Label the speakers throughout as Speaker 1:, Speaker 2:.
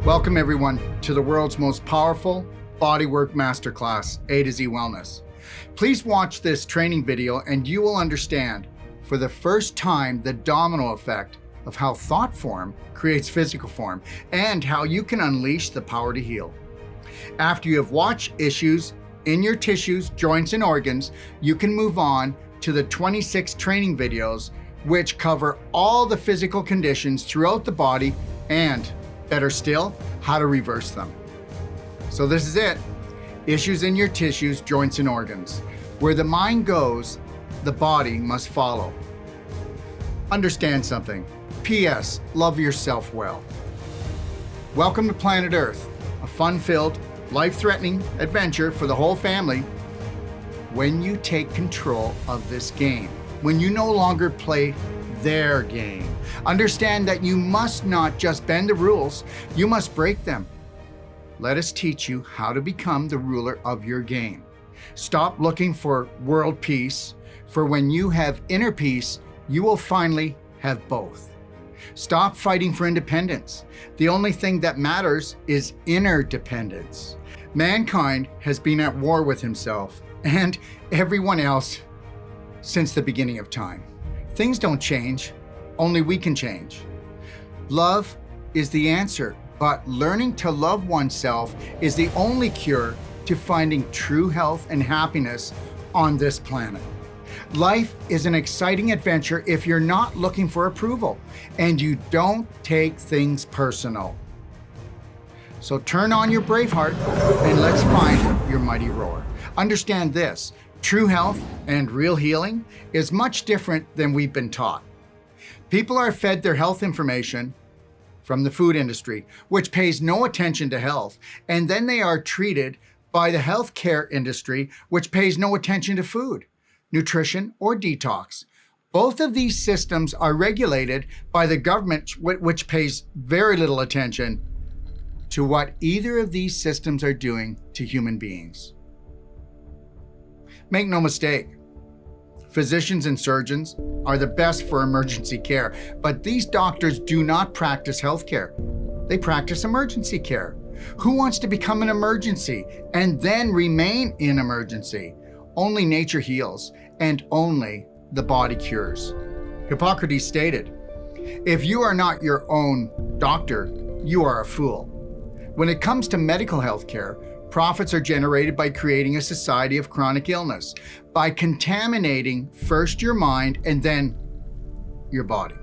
Speaker 1: Welcome everyone to the world's most powerful bodywork masterclass, A to Z Wellness. Please watch this training video and you will understand for the first time the domino effect of how thought form creates physical form and how you can unleash the power to heal. After you have watched issues in your tissues, joints, and organs, you can move on to the 26 training videos which cover all the physical conditions throughout the body and, better still, how to reverse them. So this is it. Issues in your tissues, joints, and organs. Where the mind goes, the body must follow. Understand something. P.S. Love yourself well. Welcome to Planet Earth, a fun-filled, life-threatening adventure for the whole family. When you take control of this game, when you no longer play their game, understand that you must not just bend the rules, you must break them. Let us teach you how to become the ruler of your game. Stop looking for world peace, for when you have inner peace, you will finally have both. Stop fighting for independence. The only thing that matters is inner dependence. Mankind has been at war with himself and everyone else since the beginning of time. Things don't change, only we can change. Love is the answer, but learning to love oneself is the only cure to finding true health and happiness on this planet. Life is an exciting adventure if you're not looking for approval and you don't take things personal. So turn on your brave heart and let's find your mighty roar. Understand this, true health and real healing is much different than we've been taught. People are fed their health information from the food industry, which pays no attention to health, and then they are treated by the healthcare industry, which pays no attention to food, nutrition, or detox. Both of these systems are regulated by the government, which pays very little attention to what either of these systems are doing to human beings. Make no mistake, physicians and surgeons are the best for emergency care, but these doctors do not practice healthcare. They practice emergency care. Who wants to become an emergency and then remain in emergency? Only nature heals and only the body cures. Hippocrates stated, "If you are not your own doctor, you are a fool." When it comes to medical health care, profits are generated by creating a society of chronic illness, by contaminating first your mind and then your body.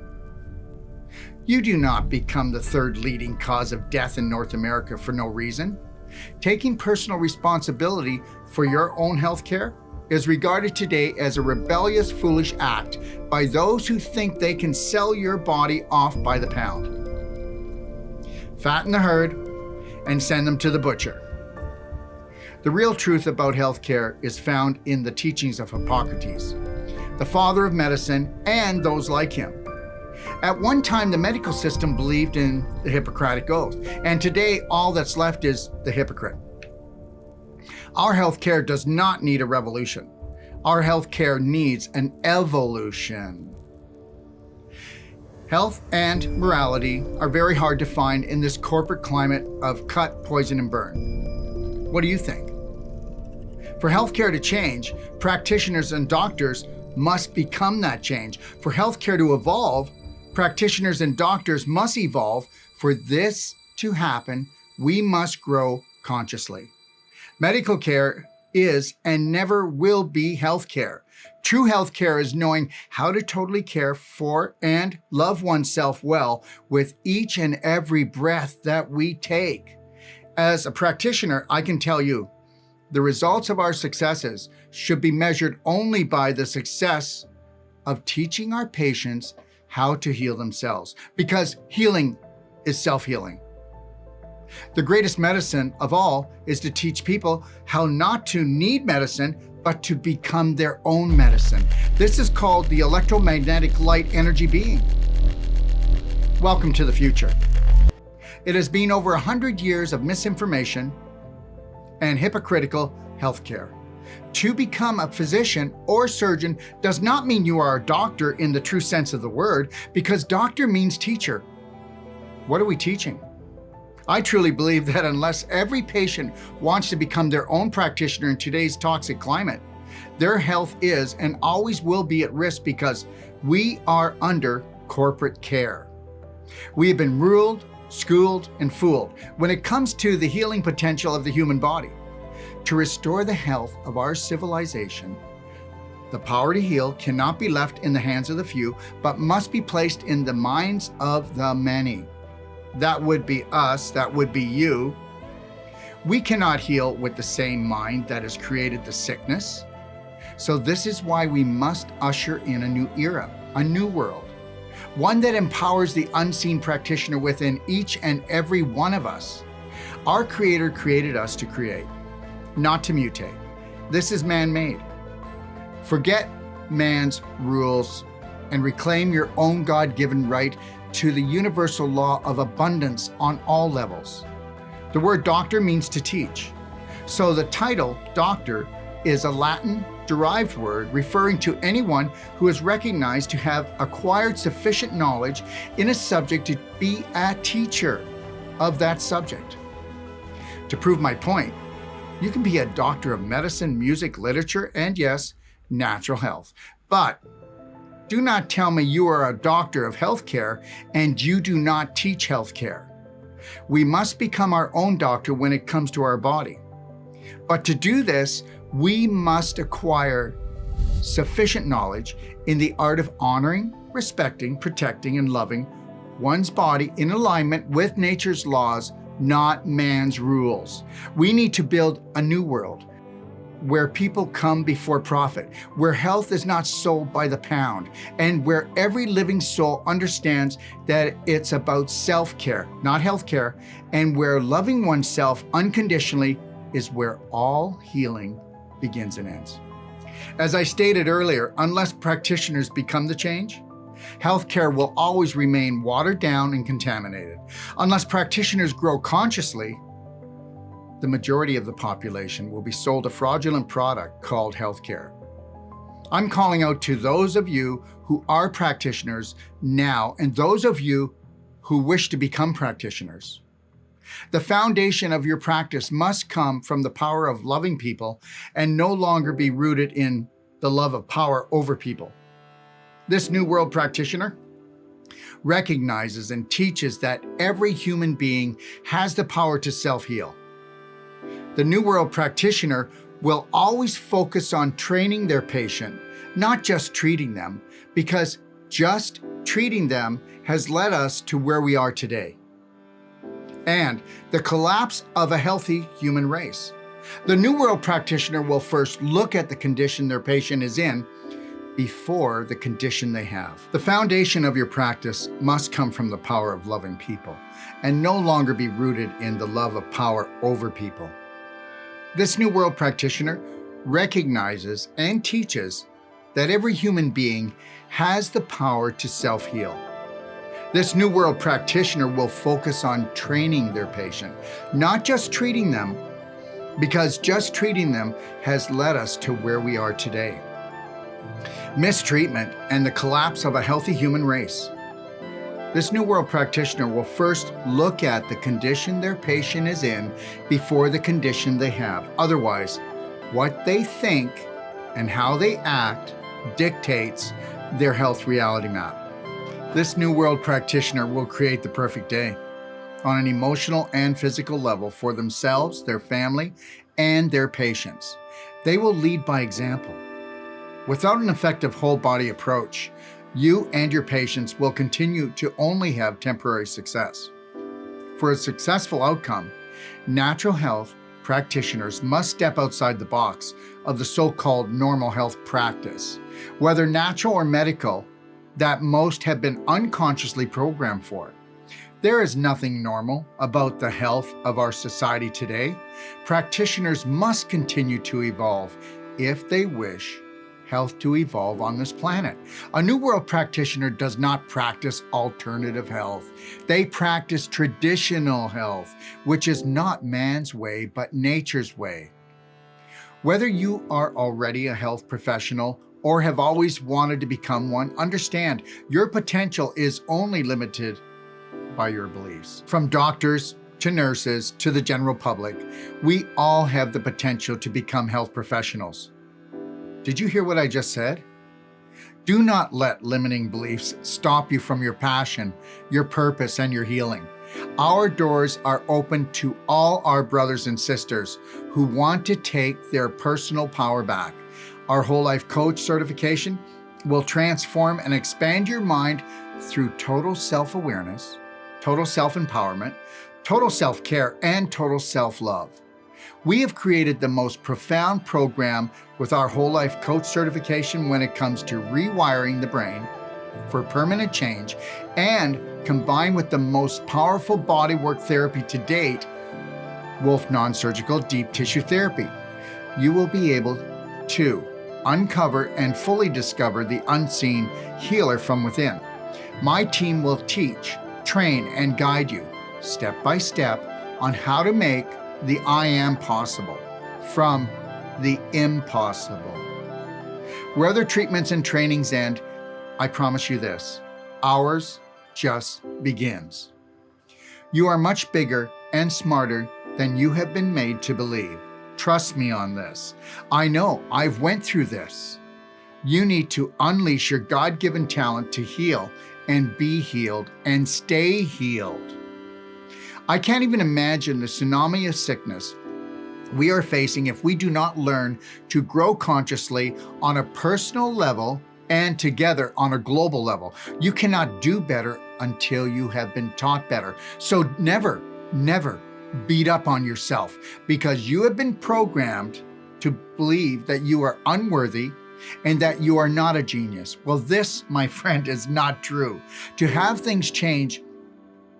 Speaker 1: You do not become the third leading cause of death in North America for no reason. Taking personal responsibility for your own health care is regarded today as a rebellious, foolish act by those who think they can sell your body off by the pound. Fatten the herd and send them to the butcher. The real truth about healthcare is found in the teachings of Hippocrates, the father of medicine, and those like him. At one time, the medical system believed in the Hippocratic Oath, and today all that's left is the hypocrite. Our healthcare does not need a revolution. Our healthcare needs an evolution. Health and morality are very hard to find in this corporate climate of cut, poison, and burn. What do you think? For healthcare to change, practitioners and doctors must become that change. For healthcare to evolve, practitioners and doctors must evolve. For this to happen, we must grow consciously. Medical care is and never will be healthcare. True healthcare is knowing how to totally care for and love oneself well with each and every breath that we take. As a practitioner, I can tell you, the results of our successes should be measured only by the success of teaching our patients how to heal themselves, because healing is self-healing. The greatest medicine of all is to teach people how not to need medicine, but to become their own medicine. This is called the electromagnetic light energy being. Welcome to the future. It has been over 100 years of misinformation and hypocritical healthcare. To become a physician or surgeon does not mean you are a doctor in the true sense of the word, because doctor means teacher. What are we teaching? I truly believe that unless every patient wants to become their own practitioner in today's toxic climate, their health is and always will be at risk because we are under corporate care. We have been ruled, schooled, and fooled when it comes to the healing potential of the human body. To restore the health of our civilization, the power to heal cannot be left in the hands of the few, but must be placed in the minds of the many. That would be us, that would be you. We cannot heal with the same mind that has created the sickness. So this is why we must usher in a new era, a new world, one that empowers the unseen practitioner within each and every one of us. Our Creator created us to create, not to mutate. This is man-made. Forget man's rules and reclaim your own God-given right to the universal law of abundance on all levels. The word doctor means to teach. So the title doctor is a Latin-derived word referring to anyone who is recognized to have acquired sufficient knowledge in a subject to be a teacher of that subject. To prove my point, you can be a doctor of medicine, music, literature, and yes, natural health. But do not tell me you are a doctor of healthcare and you do not teach healthcare. We must become our own doctor when it comes to our body. But to do this, we must acquire sufficient knowledge in the art of honoring, respecting, protecting, and loving one's body in alignment with nature's laws, not man's rules. We need to build a new world where people come before profit, where health is not sold by the pound, and where every living soul understands that it's about self-care, not healthcare, and where loving oneself unconditionally is where all healing begins and ends. As I stated earlier, unless practitioners become the change, healthcare will always remain watered down and contaminated. Unless practitioners grow consciously, the majority of the population will be sold a fraudulent product called healthcare. I'm calling out to those of you who are practitioners now and those of you who wish to become practitioners. The foundation of your practice must come from the power of loving people and no longer be rooted in the love of power over people. This New World practitioner recognizes and teaches that every human being has the power to self-heal. The New World practitioner will always focus on training their patient, not just treating them, because just treating them has led us to where we are today, and the collapse of a healthy human race. The New World practitioner will first look at the condition their patient is in before the condition they have. The foundation of your practice must come from the power of loving people and no longer be rooted in the love of power over people. This New World practitioner recognizes and teaches that every human being has the power to self-heal. This New World practitioner will focus on training their patient, not just treating them, because just treating them has led us to where we are today. Mistreatment and the collapse of a healthy human race. This New World practitioner will first look at the condition their patient is in before the condition they have. Otherwise, what they think and how they act dictates their health reality map. This New World practitioner will create the perfect day on an emotional and physical level for themselves, their family, and their patients. They will lead by example. Without an effective whole-body approach, you and your patients will continue to only have temporary success. For a successful outcome, natural health practitioners must step outside the box of the so-called normal health practice, whether natural or medical, that most have been unconsciously programmed for. There is nothing normal about the health of our society today. Practitioners must continue to evolve if they wish health to evolve on this planet. A New World practitioner does not practice alternative health. They practice traditional health, which is not man's way, but nature's way. Whether you are already a health professional or have always wanted to become one, understand your potential is only limited by your beliefs. From doctors to nurses, to the general public, we all have the potential to become health professionals. Did you hear what I just said? Do not let limiting beliefs stop you from your passion, your purpose, and your healing. Our doors are open to all our brothers and sisters who want to take their personal power back. Our whole life coach certification will transform and expand your mind through total self-awareness, total self-empowerment, total self-care, and total self-love. We have created the most profound program with our whole life coach certification when it comes to rewiring the brain for permanent change, and combined with the most powerful bodywork therapy to date, Wolfe Non-Surgical Deep Tissue Therapy. You will be able to uncover and fully discover the unseen healer from within. My team will teach, train, and guide you step by step on how to make the I am possible from the impossible. Where other treatments and trainings end, I promise you this, ours just begins. You are much bigger and smarter than you have been made to believe. Trust me on this. I know, I've went through this. You need to unleash your God-given talent to heal and be healed and stay healed. I can't even imagine the tsunami of sickness we are facing if we do not learn to grow consciously on a personal level and together on a global level. You cannot do better until you have been taught better. So never, never beat up on yourself because you have been programmed to believe that you are unworthy and that you are not a genius. Well, this, my friend, is not true. To have things change,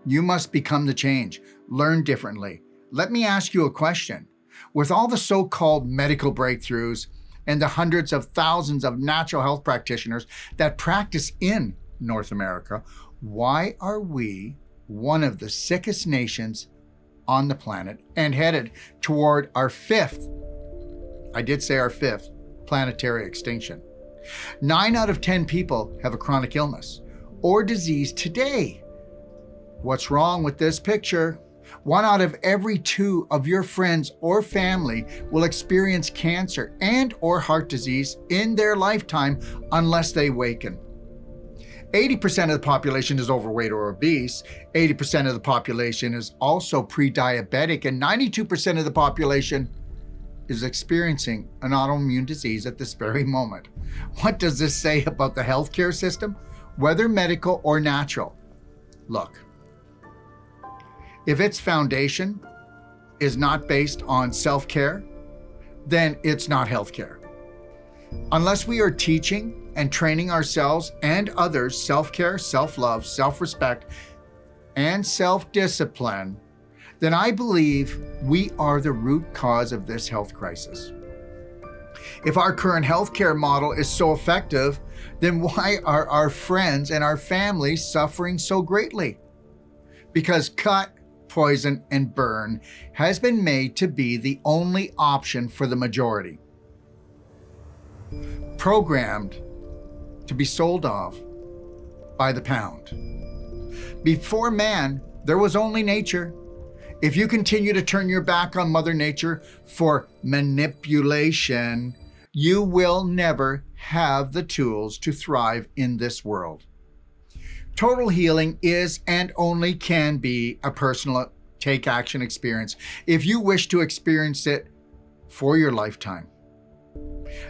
Speaker 1: you must become the change. Learn differently. Let me ask you a question. With all the so-called medical breakthroughs and the hundreds of thousands of natural health practitioners that practice in North America, why are we one of the sickest nations on the planet and headed toward our fifth, I did say our fifth, planetary extinction? 9 out of 10 people have a chronic illness or disease today. What's wrong with this picture? 1 out of every 2 of your friends or family will experience cancer and or heart disease in their lifetime unless they waken. 80% of the population is overweight or obese. 80% of the population is also pre-diabetic, and 92% of the population is experiencing an autoimmune disease at this very moment. What does this say about the healthcare system, whether medical or natural? Look, if its foundation is not based on self-care, then it's not healthcare. Unless we are teaching and training ourselves and others self-care, self-love, self-respect, and self-discipline, then I believe we are the root cause of this health crisis. If our current healthcare model is so effective, then why are our friends and our families suffering so greatly? Because cut, poison, and burn has been made to be the only option for the majority. Programmed to be sold off by the pound. Before man, there was only nature. If you continue to turn your back on Mother Nature for manipulation, you will never have the tools to thrive in this world. Total healing is and only can be a personal take action experience if you wish to experience it for your lifetime.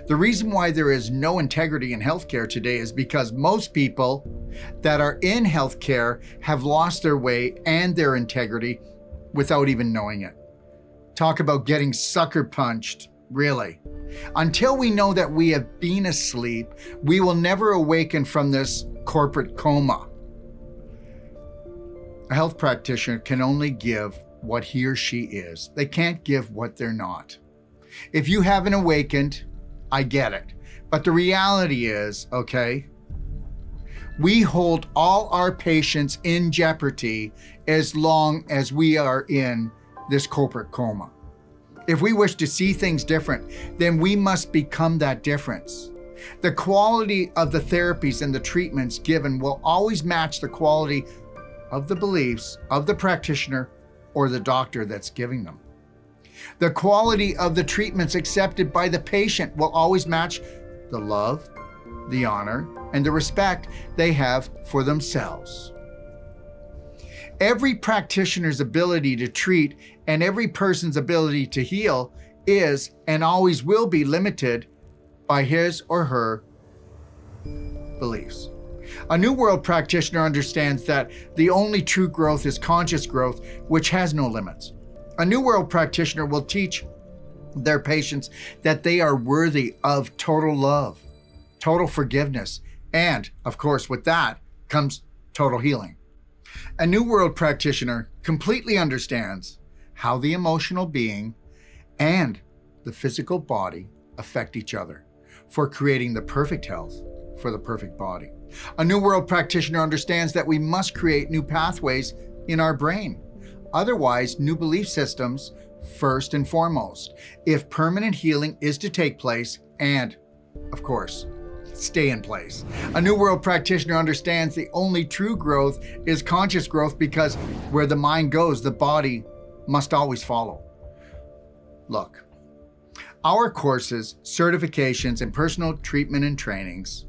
Speaker 1: The reason why there is no integrity in healthcare today is because most people that are in healthcare have lost their way and their integrity without even knowing it. Talk about getting sucker punched, really. Until we know that we have been asleep, we will never awaken from this corporate coma. A health practitioner can only give what he or she is. They can't give what they're not. If you haven't awakened, I get it. But the reality is, okay, we hold all our patients in jeopardy as long as we are in this corporate coma. If we wish to see things different, then we must become that difference. The quality of the therapies and the treatments given will always match the quality of the beliefs of the practitioner or the doctor that's giving them. The quality of the treatments accepted by the patient will always match the love, the honor, and the respect they have for themselves. Every practitioner's ability to treat and every person's ability to heal is and always will be limited by his or her beliefs. A New World practitioner understands that the only true growth is conscious growth, which has no limits. A New World practitioner will teach their patients that they are worthy of total love, total forgiveness, and, of course, with that comes total healing. A New World practitioner completely understands how the emotional being and the physical body affect each other for creating the perfect health for the perfect body. A New World practitioner understands that we must create new pathways in our brain. Otherwise, new belief systems first and foremost, if permanent healing is to take place and, of course, stay in place. A New World practitioner understands the only true growth is conscious growth because where the mind goes, the body must always follow. Look, our courses, certifications, and personal treatment and trainings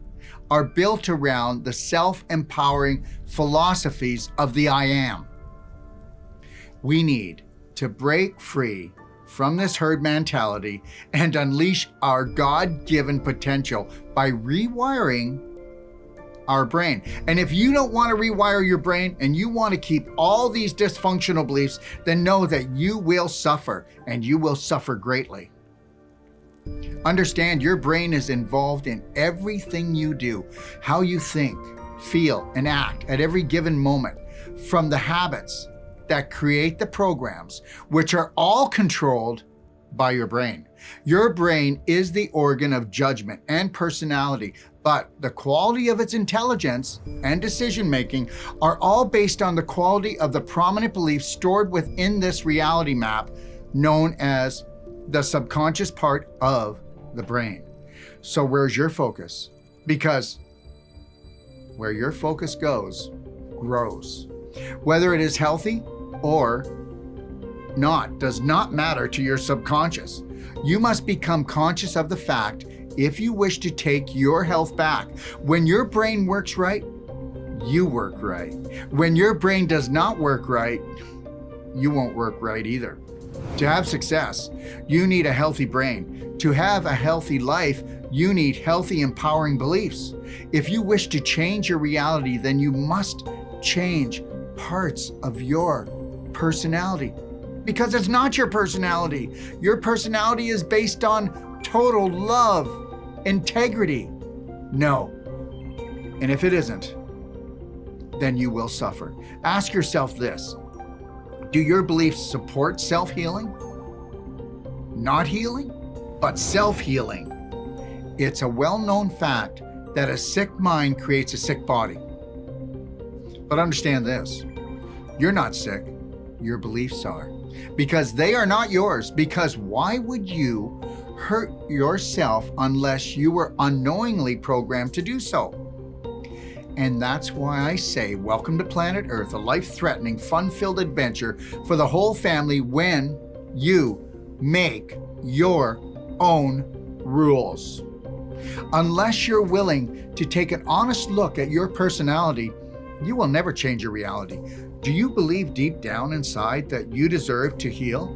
Speaker 1: are built around the self-empowering philosophies of the I Am. We need to break free from this herd mentality and unleash our God-given potential by rewiring our brain. And if you don't want to rewire your brain and you want to keep all these dysfunctional beliefs, then know that you will suffer, and you will suffer greatly. Understand your brain is involved in everything you do, how you think, feel, and act at every given moment, from the habits that create the programs, which are all controlled by your brain. Your brain is the organ of judgment and personality, but the quality of its intelligence and decision-making are all based on the quality of the prominent beliefs stored within this reality map known as the subconscious part of the brain. So where's your focus? Because where your focus goes, grows. Whether it is healthy or not does not matter to your subconscious. You must become conscious of the fact if you wish to take your health back. When your brain works right, you work right. When your brain does not work right, you won't work right either. To have success, you need a healthy brain. To have a healthy life, you need healthy, empowering beliefs. If you wish to change your reality, then you must change parts of your personality. Because it's not your personality. Your personality is based on total love, integrity. No. And if it isn't, then you will suffer. Ask yourself this. Do your beliefs support self-healing? Not healing, but self-healing. It's a well-known fact that a sick mind creates a sick body. But understand this, you're not sick, your beliefs are. Because they are not yours. Because why would you hurt yourself unless you were unknowingly programmed to do so? And that's why I say, welcome to planet Earth, a life-threatening, fun-filled adventure for the whole family when you make your own rules. Unless you're willing to take an honest look at your personality, you will never change your reality. Do you believe deep down inside that you deserve to heal?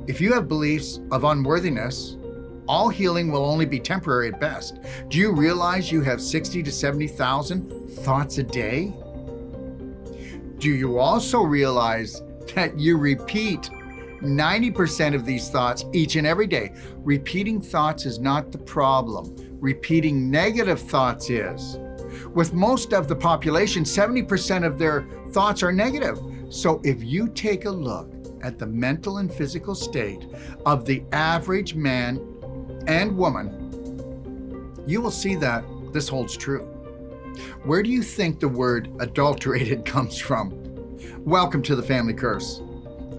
Speaker 1: If you have beliefs of unworthiness, all healing will only be temporary at best. Do you realize you have 60 to 70,000 thoughts a day? Do you also realize that you repeat 90% of these thoughts each and every day? Repeating thoughts is not the problem. Repeating negative thoughts is. With most of the population, 70% of their thoughts are negative. So if you take a look at the mental and physical state of the average man and woman, you will see that this holds true. Where do you think the word adulterated comes from? Welcome to the family curse.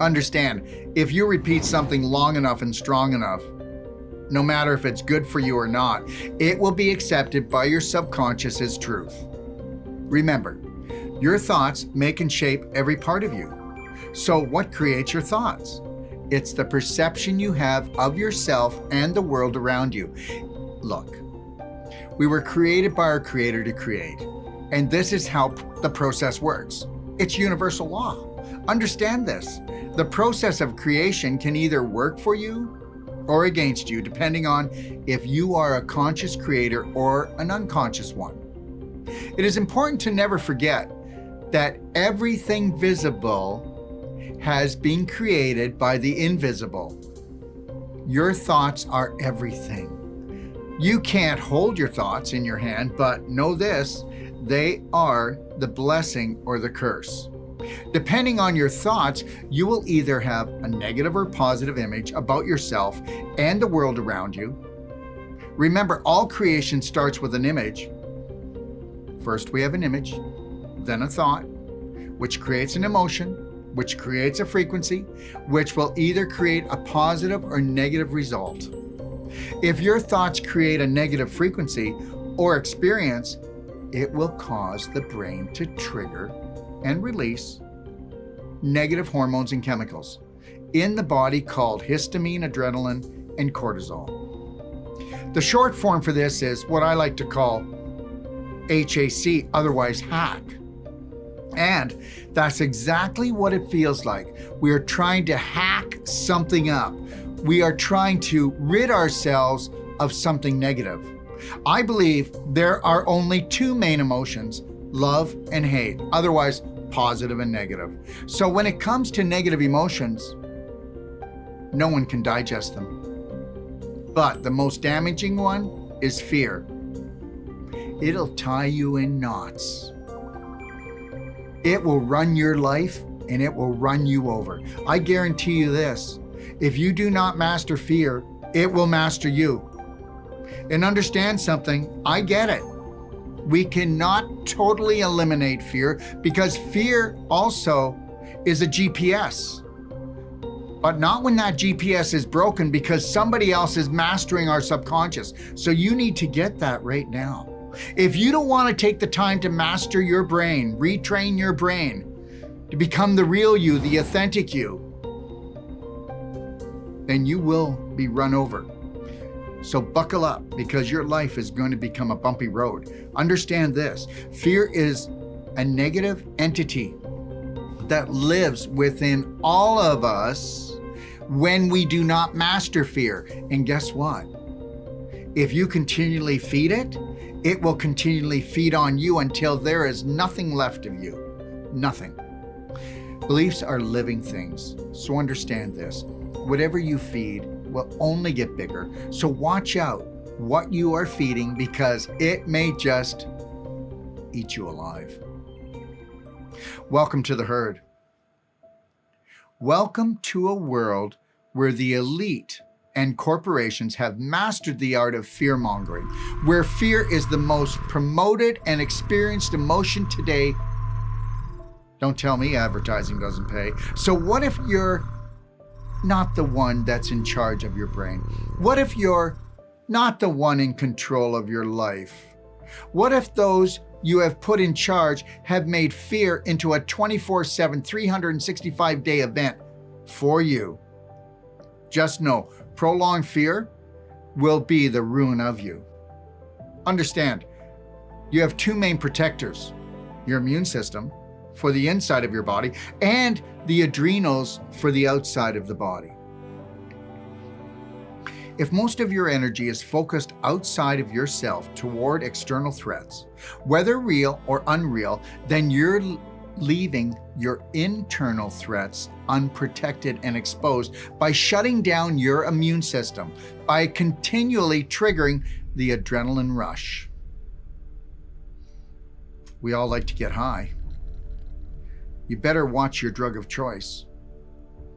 Speaker 1: Understand, if you repeat something long enough and strong enough, no matter if it's good for you or not, it will be accepted by your subconscious as truth. Remember, your thoughts make and shape every part of you. So what creates your thoughts? It's the perception you have of yourself and the world around you. Look, we were created by our Creator to create, and this is how the process works. It's universal law. Understand this. The process of creation can either work for you or against you, depending on if you are a conscious creator or an unconscious one. It is important to never forget that everything visible has been created by the invisible. Your thoughts are everything. You can't hold your thoughts in your hand, but know this, they are the blessing or the curse. Depending on your thoughts, you will either have a negative or positive image about yourself and the world around you. Remember, all creation starts with an image. First, we have an image, then a thought, which creates an emotion, which creates a frequency, which will either create a positive or negative result. If your thoughts create a negative frequency or experience, it will cause the brain to trigger and release negative hormones and chemicals in the body called histamine, adrenaline, and cortisol. The short form for this is what I like to call HAC, otherwise hack. And that's exactly what it feels like. We are trying to hack something up. We are trying to rid ourselves of something negative. I believe there are only two main emotions, love and hate, otherwise positive and negative. So when it comes to negative emotions, no one can digest them. But the most damaging one is fear. It'll tie you in knots. It will run your life and it will run you over. I guarantee you this, if you do not master fear, it will master you. And understand something, I get it. We cannot totally eliminate fear because fear also is a GPS. But not when that GPS is broken because somebody else is mastering our subconscious. So you need to get that right now. If you don't want to take the time to master your brain, retrain your brain to become the real you, the authentic you, then you will be run over. So buckle up because your life is going to become a bumpy road. Understand this, fear is a negative entity that lives within all of us when we do not master fear. And guess what? If you continually feed it, it will continually feed on you until there is nothing left of you. Nothing. Beliefs are living things, so understand this. Whatever you feed will only get bigger, so watch out what you are feeding because it may just eat you alive. Welcome to the herd. Welcome to a world where the elite and corporations have mastered the art of fear-mongering, where fear is the most promoted and experienced emotion today. Don't tell me advertising doesn't pay. So what if you're not the one that's in charge of your brain? What if you're not the one in control of your life? What if those you have put in charge have made fear into a 24/7, 365-day event for you? Just know, prolonged fear will be the ruin of you. Understand, you have two main protectors, your immune system for the inside of your body and the adrenals for the outside of the body. If most of your energy is focused outside of yourself toward external threats, whether real or unreal, then you're leaving your internal threats unprotected and exposed by shutting down your immune system, by continually triggering the adrenaline rush. We all like to get high. You better watch your drug of choice.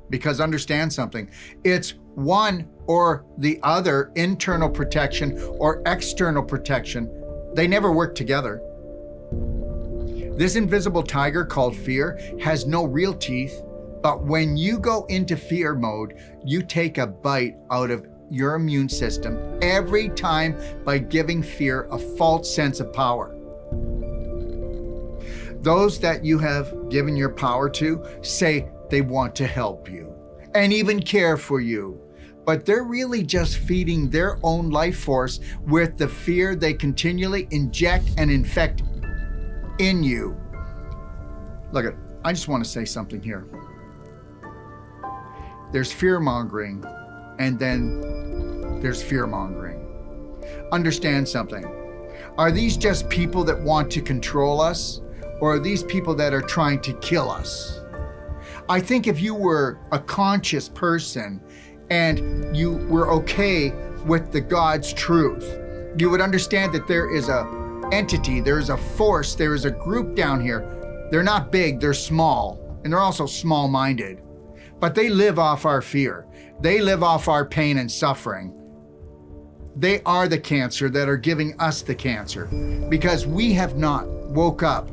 Speaker 1: Because understand something, it's one or the other, internal protection or external protection. They never work together. This invisible tiger called fear has no real teeth, but when you go into fear mode, you take a bite out of your immune system every time by giving fear a false sense of power. Those that you have given your power to say They want to help you and even care for you, but they're really just feeding their own life force with the fear they continually inject and infect in you. Look, I just want to say something here. There's fear-mongering, and then there's fear-mongering. Understand something. Are these just people that want to control us, or are these people that are trying to kill us? I think if you were a conscious person and you were okay with the God's truth, you would understand that there is a entity, there is a force, there is a group down here. They're not big, they're small, and they're also small-minded. But they live off our fear. They live off our pain and suffering. They are the cancer that are giving us the cancer because we have not woke up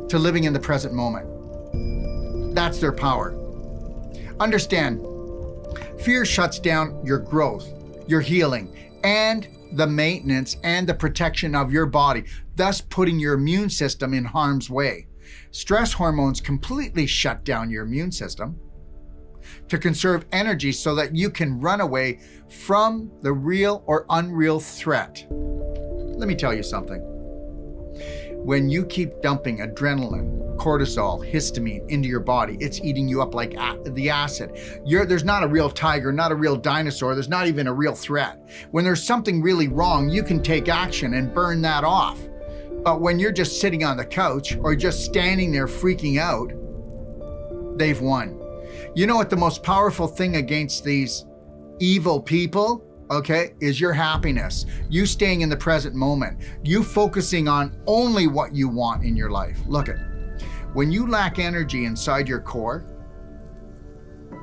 Speaker 1: to living in the present moment. That's their power. Understand, fear shuts down your growth, your healing, and the maintenance and the protection of your body, thus putting your immune system in harm's way. Stress hormones completely shut down your immune system to conserve energy so that you can run away from the real or unreal threat. Let me tell you something. When you keep dumping adrenaline, cortisol, histamine into your body, it's eating you up like the acid. There's not a real tiger, not a real dinosaur, there's not even a real threat. When there's something really wrong, you can take action and burn that off. But when you're just sitting on the couch or just standing there freaking out, they've won. You know what the most powerful thing against these evil people, okay, is your happiness. You staying in the present moment. You focusing on only what you want in your life. Look it. When you lack energy inside your core,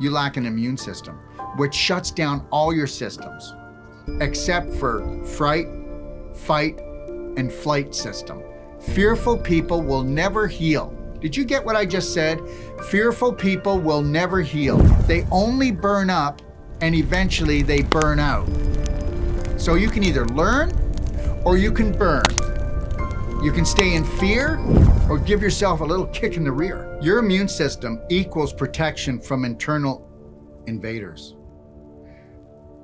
Speaker 1: you lack an immune system, which shuts down all your systems, except for fright, fight, and flight system. Fearful people will never heal. Did you get what I just said? Fearful people will never heal. They only burn up and eventually they burn out. So you can either learn or you can burn. You can stay in fear or give yourself a little kick in the rear. Your immune system equals protection from internal invaders.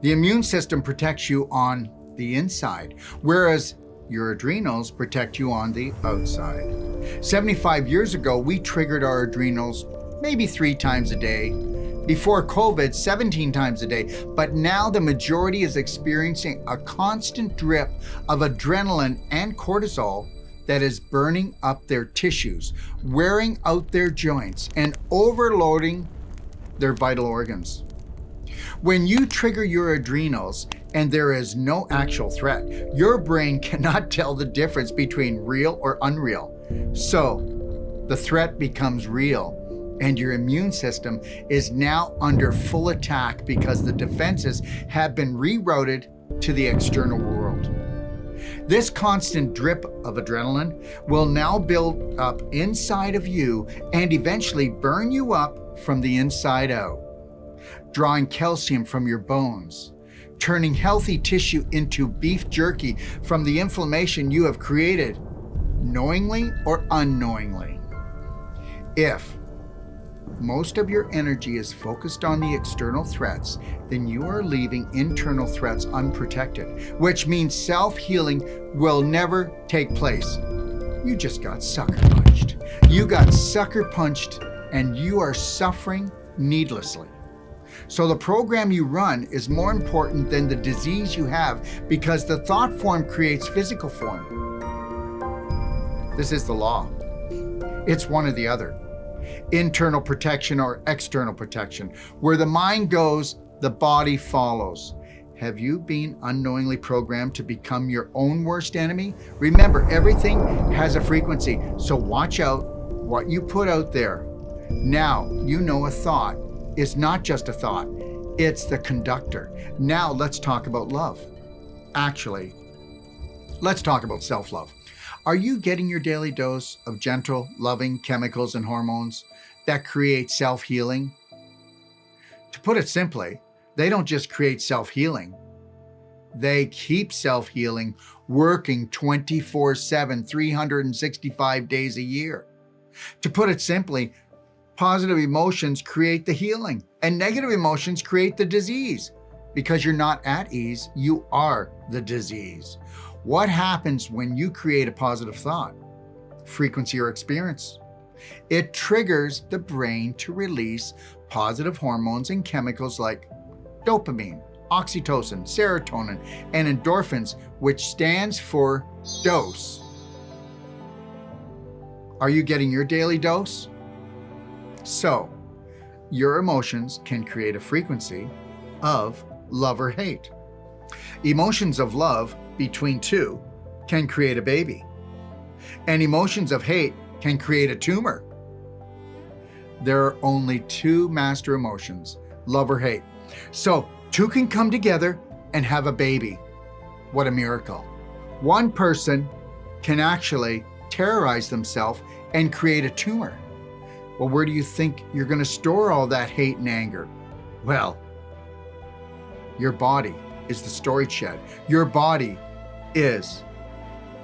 Speaker 1: The immune system protects you on the inside, whereas your adrenals protect you on the outside. 75 years ago, we triggered our adrenals maybe 3 times a day. Before COVID, 17 times a day. But now the majority is experiencing a constant drip of adrenaline and cortisol that is burning up their tissues, wearing out their joints, and overloading their vital organs. When you trigger your adrenals and there is no actual threat, your brain cannot tell the difference between real or unreal. So the threat becomes real, and your immune system is now under full attack because the defenses have been rerouted to the external world. This constant drip of adrenaline will now build up inside of you and eventually burn you up from the inside out, drawing calcium from your bones, turning healthy tissue into beef jerky from the inflammation you have created, knowingly or unknowingly. If most of your energy is focused on the external threats, then you are leaving internal threats unprotected, which means self-healing will never take place. You just got sucker punched. You got sucker punched and you are suffering needlessly. So the program you run is more important than the disease you have because the thought form creates physical form. This is the law. It's one or the other. Internal protection or external protection. Where the mind goes, the body follows. Have you been unknowingly programmed to become your own worst enemy? Remember, everything has a frequency, so watch out what you put out there. Now, you know a thought is not just a thought, it's the conductor. Now let's talk about love. Actually, let's talk about self-love. Are you getting your daily dose of gentle, loving chemicals and hormones that create self-healing? To put it simply, they don't just create self-healing. They keep self-healing working 24/7, 365 days a year. To put it simply, Positive emotions create the healing, and negative emotions create the disease. Because you're not at ease, you are the disease. What happens when you create a positive thought, frequency, or experience? It triggers the brain to release positive hormones and chemicals like dopamine, oxytocin, serotonin, and endorphins, which stands for dose. Are you getting your daily dose? So, your emotions can create a frequency of love or hate. Emotions of love between two can create a baby, and emotions of hate can create a tumor. There are only two master emotions, love or hate. So, two can come together and have a baby. What a miracle. One person can actually terrorize themselves and create a tumor. Well, where do you think you're going to store all that hate and anger? Well, your body is the storage shed. Your body is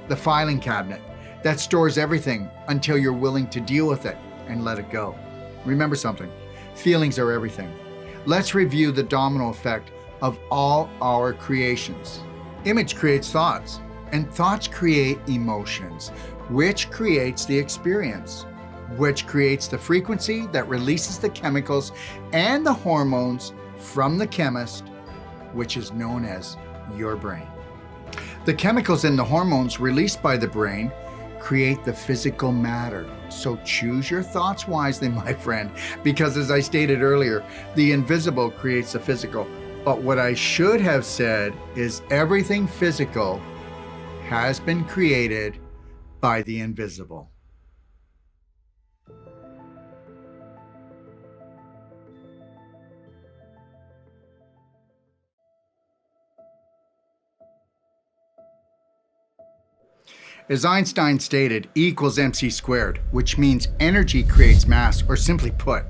Speaker 1: the filing cabinet that stores everything until you're willing to deal with it and let it go. Remember something, feelings are everything. Let's review the domino effect of all our creations. Image creates thoughts, and thoughts create emotions, which creates the experience, which creates the frequency that releases the chemicals and the hormones from the chemist, which is known as your brain. The chemicals and the hormones released by the brain create the physical matter. So choose your thoughts wisely, my friend, because as I stated earlier, the invisible creates the physical. But what I should have said is everything physical has been created by the invisible. As Einstein stated, E equals mc squared, which means energy creates mass, or simply put,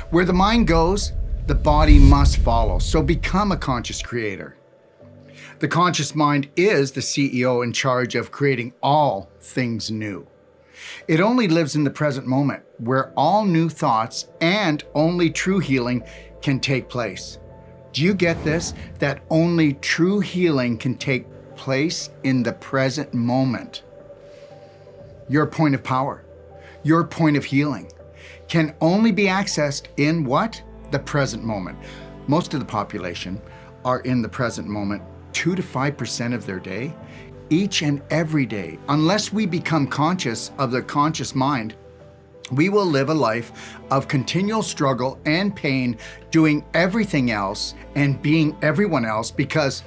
Speaker 1: where the mind goes, the body must follow. So become a conscious creator. The conscious mind is the CEO in charge of creating all things new. It only lives in the present moment, where all new thoughts and only true healing can take place. Do you get this? That only true healing can take place in the present moment. Your point of power, your point of healing, can only be accessed in what? The present moment. Most of the population are in the present moment 2 to 5% of their day, each and every day. Unless we become conscious of the conscious mind, we will live a life of continual struggle and pain, doing everything else and being everyone else, because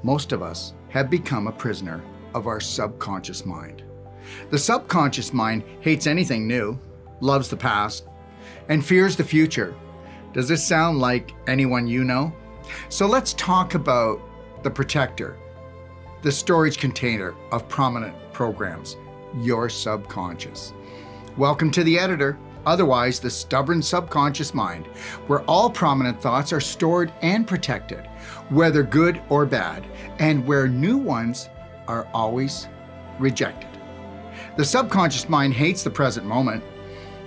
Speaker 1: most of us have become a prisoner of our subconscious mind. The subconscious mind hates anything new, loves the past, and fears the future. Does this sound like anyone you know? So let's talk about the protector, the storage container of prominent programs, your subconscious. Welcome to the editor, otherwise the stubborn subconscious mind, where all prominent thoughts are stored and protected, whether good or bad, and where new ones are always rejected. The subconscious mind hates the present moment,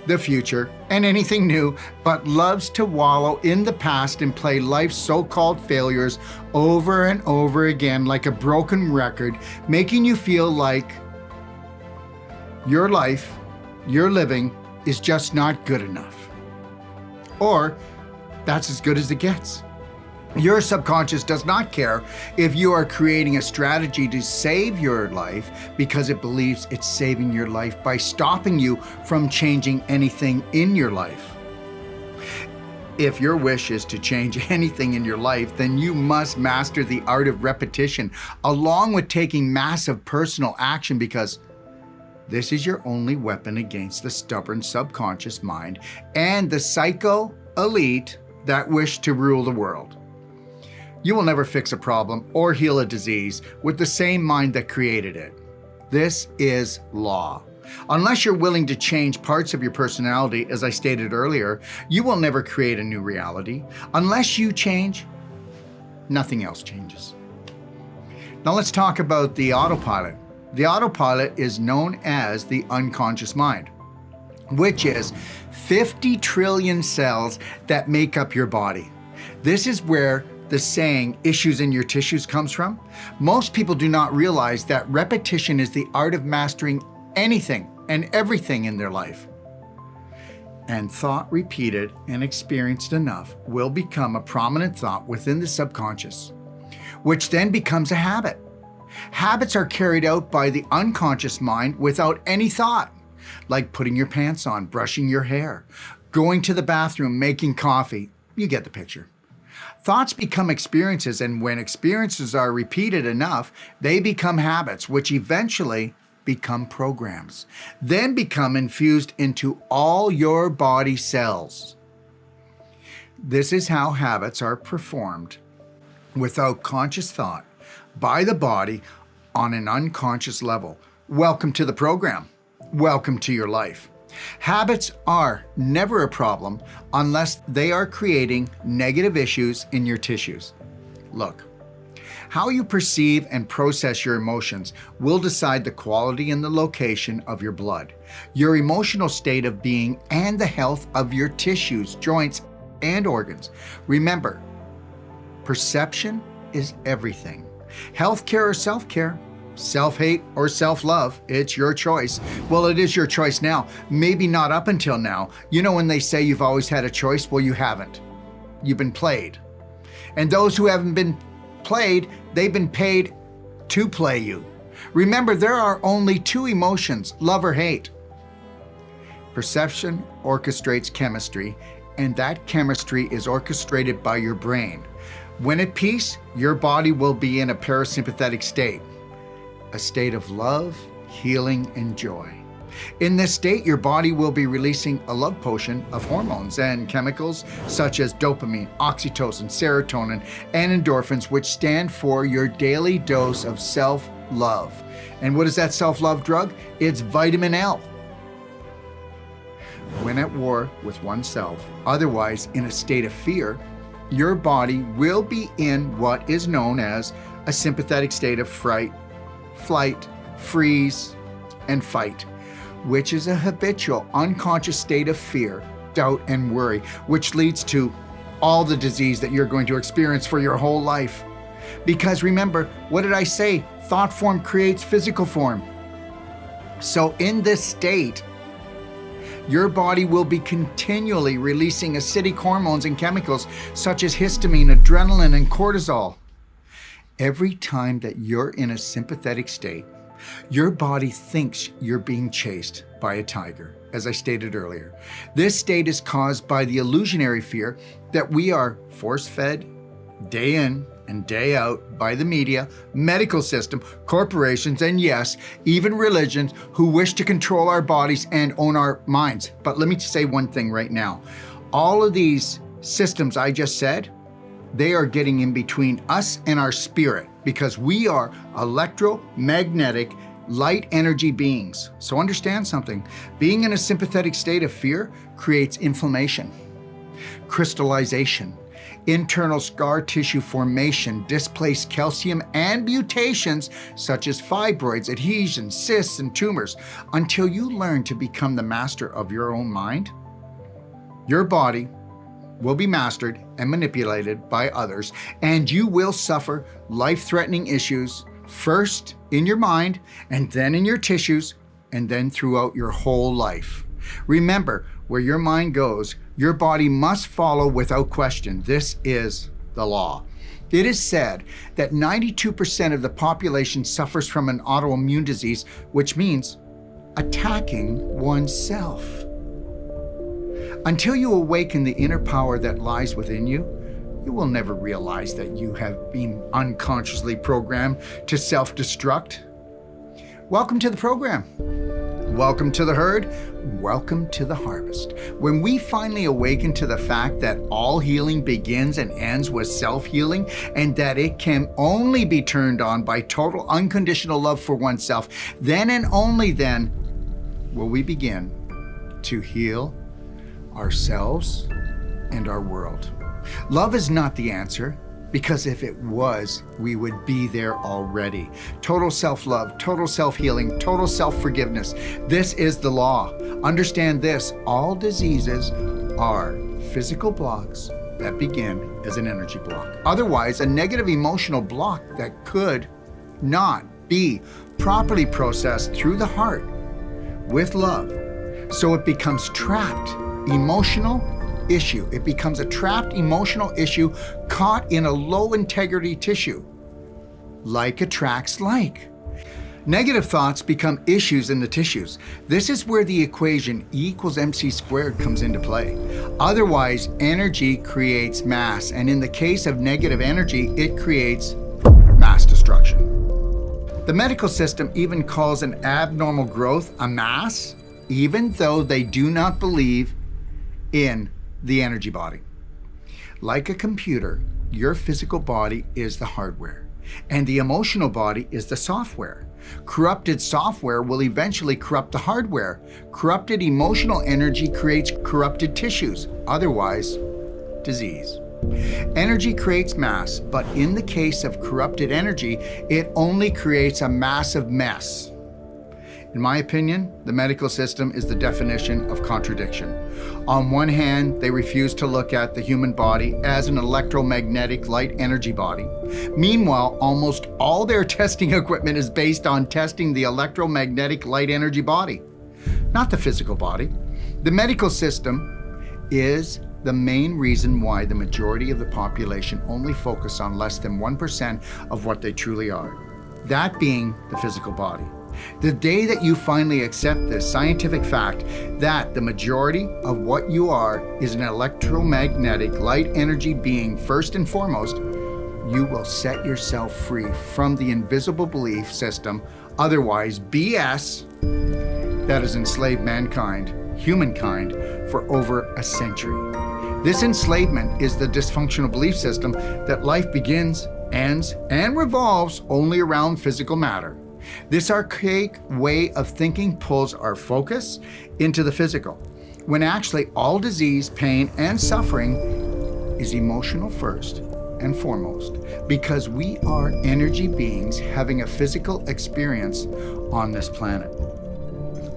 Speaker 1: the future, and anything new, but loves to wallow in the past and play life's so-called failures over and over again like a broken record, making you feel like your life, your living, is just not good enough. Or that's as good as it gets. Your subconscious does not care if you are creating a strategy to save your life, because it believes it's saving your life by stopping you from changing anything in your life. If your wish is to change anything in your life, then you must master the art of repetition, along with taking massive personal action, because this is your only weapon against the stubborn subconscious mind and the psycho elite that wish to rule the world. You will never fix a problem or heal a disease with the same mind that created it. This is law. Unless you're willing to change parts of your personality, as I stated earlier, you will never create a new reality. Unless you change, nothing else changes. Now let's talk about the autopilot. The autopilot is known as the unconscious mind, which is 50 trillion cells that make up your body. This is where the saying, issues in your tissues, comes from. Most people do not realize that repetition is the art of mastering anything and everything in their life. And thought repeated and experienced enough will become a prominent thought within the subconscious, which then becomes a habit. Habits are carried out by the unconscious mind without any thought, like putting your pants on, brushing your hair, going to the bathroom, making coffee. You get the picture. Thoughts become experiences, and when experiences are repeated enough, they become habits, which eventually become programs, then become infused into all your body cells. This is how habits are performed without conscious thought by the body on an unconscious level. Welcome to the program. Welcome to your life. Habits are never a problem unless they are creating negative issues in your tissues. Look, how you perceive and process your emotions will decide the quality and the location of your blood, your emotional state of being, and the health of your tissues, joints, and organs. Remember, perception is everything. Healthcare or self-care, self-hate or self-love, it's your choice. Well, it is your choice now. Maybe not up until now. You know when they say you've always had a choice? Well, you haven't. You've been played. And those who haven't been played, they've been paid to play you. Remember, there are only two emotions, love or hate. Perception orchestrates chemistry, and that chemistry is orchestrated by your brain. When at peace, your body will be in a parasympathetic state, a state of love, healing, and joy. In this state, your body will be releasing a love potion of hormones and chemicals such as dopamine, oxytocin, serotonin, and endorphins, which stand for your daily dose of self-love. And what is that self-love drug? It's vitamin L. When at war with oneself, otherwise in a state of fear, your body will be in what is known as a sympathetic state of fright, flight, freeze, and fight, which is a habitual, unconscious state of fear, doubt, and worry, which leads to all the disease that you're going to experience for your whole life. Because remember, what did I say? Thought form creates physical form. So in this state, your body will be continually releasing acidic hormones and chemicals such as histamine, adrenaline, and cortisol. Every time that you're in a sympathetic state, your body thinks you're being chased by a tiger, as I stated earlier. This state is caused by the illusionary fear that we are force-fed day in and day out by the media, medical system, corporations, and yes, even religions who wish to control our bodies and own our minds. But let me say one thing right now. All of these systems I just said, they are getting in between us and our spirit because we are electromagnetic light energy beings. So understand something. Being in a sympathetic state of fear creates inflammation, crystallization, internal scar tissue formation, displaced calcium, and mutations such as fibroids, adhesions, cysts, and tumors. Until you learn to become the master of your own mind, your body will be mastered and manipulated by others, and you will suffer life-threatening issues, first in your mind, and then in your tissues, and then throughout your whole life. Remember, where your mind goes, your body must follow without question. This is the law. It is said that 92% of the population suffers from an autoimmune disease, which means attacking oneself. Until you awaken the inner power that lies within you, you will never realize that you have been unconsciously programmed to self-destruct. Welcome to the program. Welcome to the herd. Welcome to the harvest. When we finally awaken to the fact that all healing begins and ends with self-healing, and that it can only be turned on by total unconditional love for oneself, then and only then will we begin to heal ourselves and our world. Love is not the answer. Because if it was, we would be there already. Total self-love, total self-healing, total self-forgiveness. This is the law. Understand this, all diseases are physical blocks that begin as an energy block. Otherwise, a negative emotional block that could not be properly processed through the heart with love. So it becomes trapped emotional issue. It becomes a trapped emotional issue caught in a low integrity tissue. Like attracts like. Negative thoughts become issues in the tissues. This is where the equation E equals mc squared comes into play. Otherwise, energy creates mass, and in the case of negative energy, it creates mass destruction. The medical system even calls an abnormal growth a mass, even though they do not believe in the energy body. Like a computer, your physical body is the hardware, and the emotional body is the software. Corrupted software will eventually corrupt the hardware. Corrupted emotional energy creates corrupted tissues, otherwise disease. Energy creates mass, but in the case of corrupted energy, it only creates a massive mess. In my opinion, the medical system is the definition of contradiction. On one hand, they refuse to look at the human body as an electromagnetic light energy body. Meanwhile, almost all their testing equipment is based on testing the electromagnetic light energy body, not the physical body. The medical system is the main reason why the majority of the population only focus on less than 1% of what they truly are, that being the physical body. The day that you finally accept this scientific fact that the majority of what you are is an electromagnetic light energy being first and foremost, you will set yourself free from the invisible belief system, otherwise BS, that has enslaved mankind, humankind, for over a century. This enslavement is the dysfunctional belief system that life begins, ends, and revolves only around physical matter. This archaic way of thinking pulls our focus into the physical, when actually all disease, pain, and suffering is emotional first and foremost, because we are energy beings having a physical experience on this planet.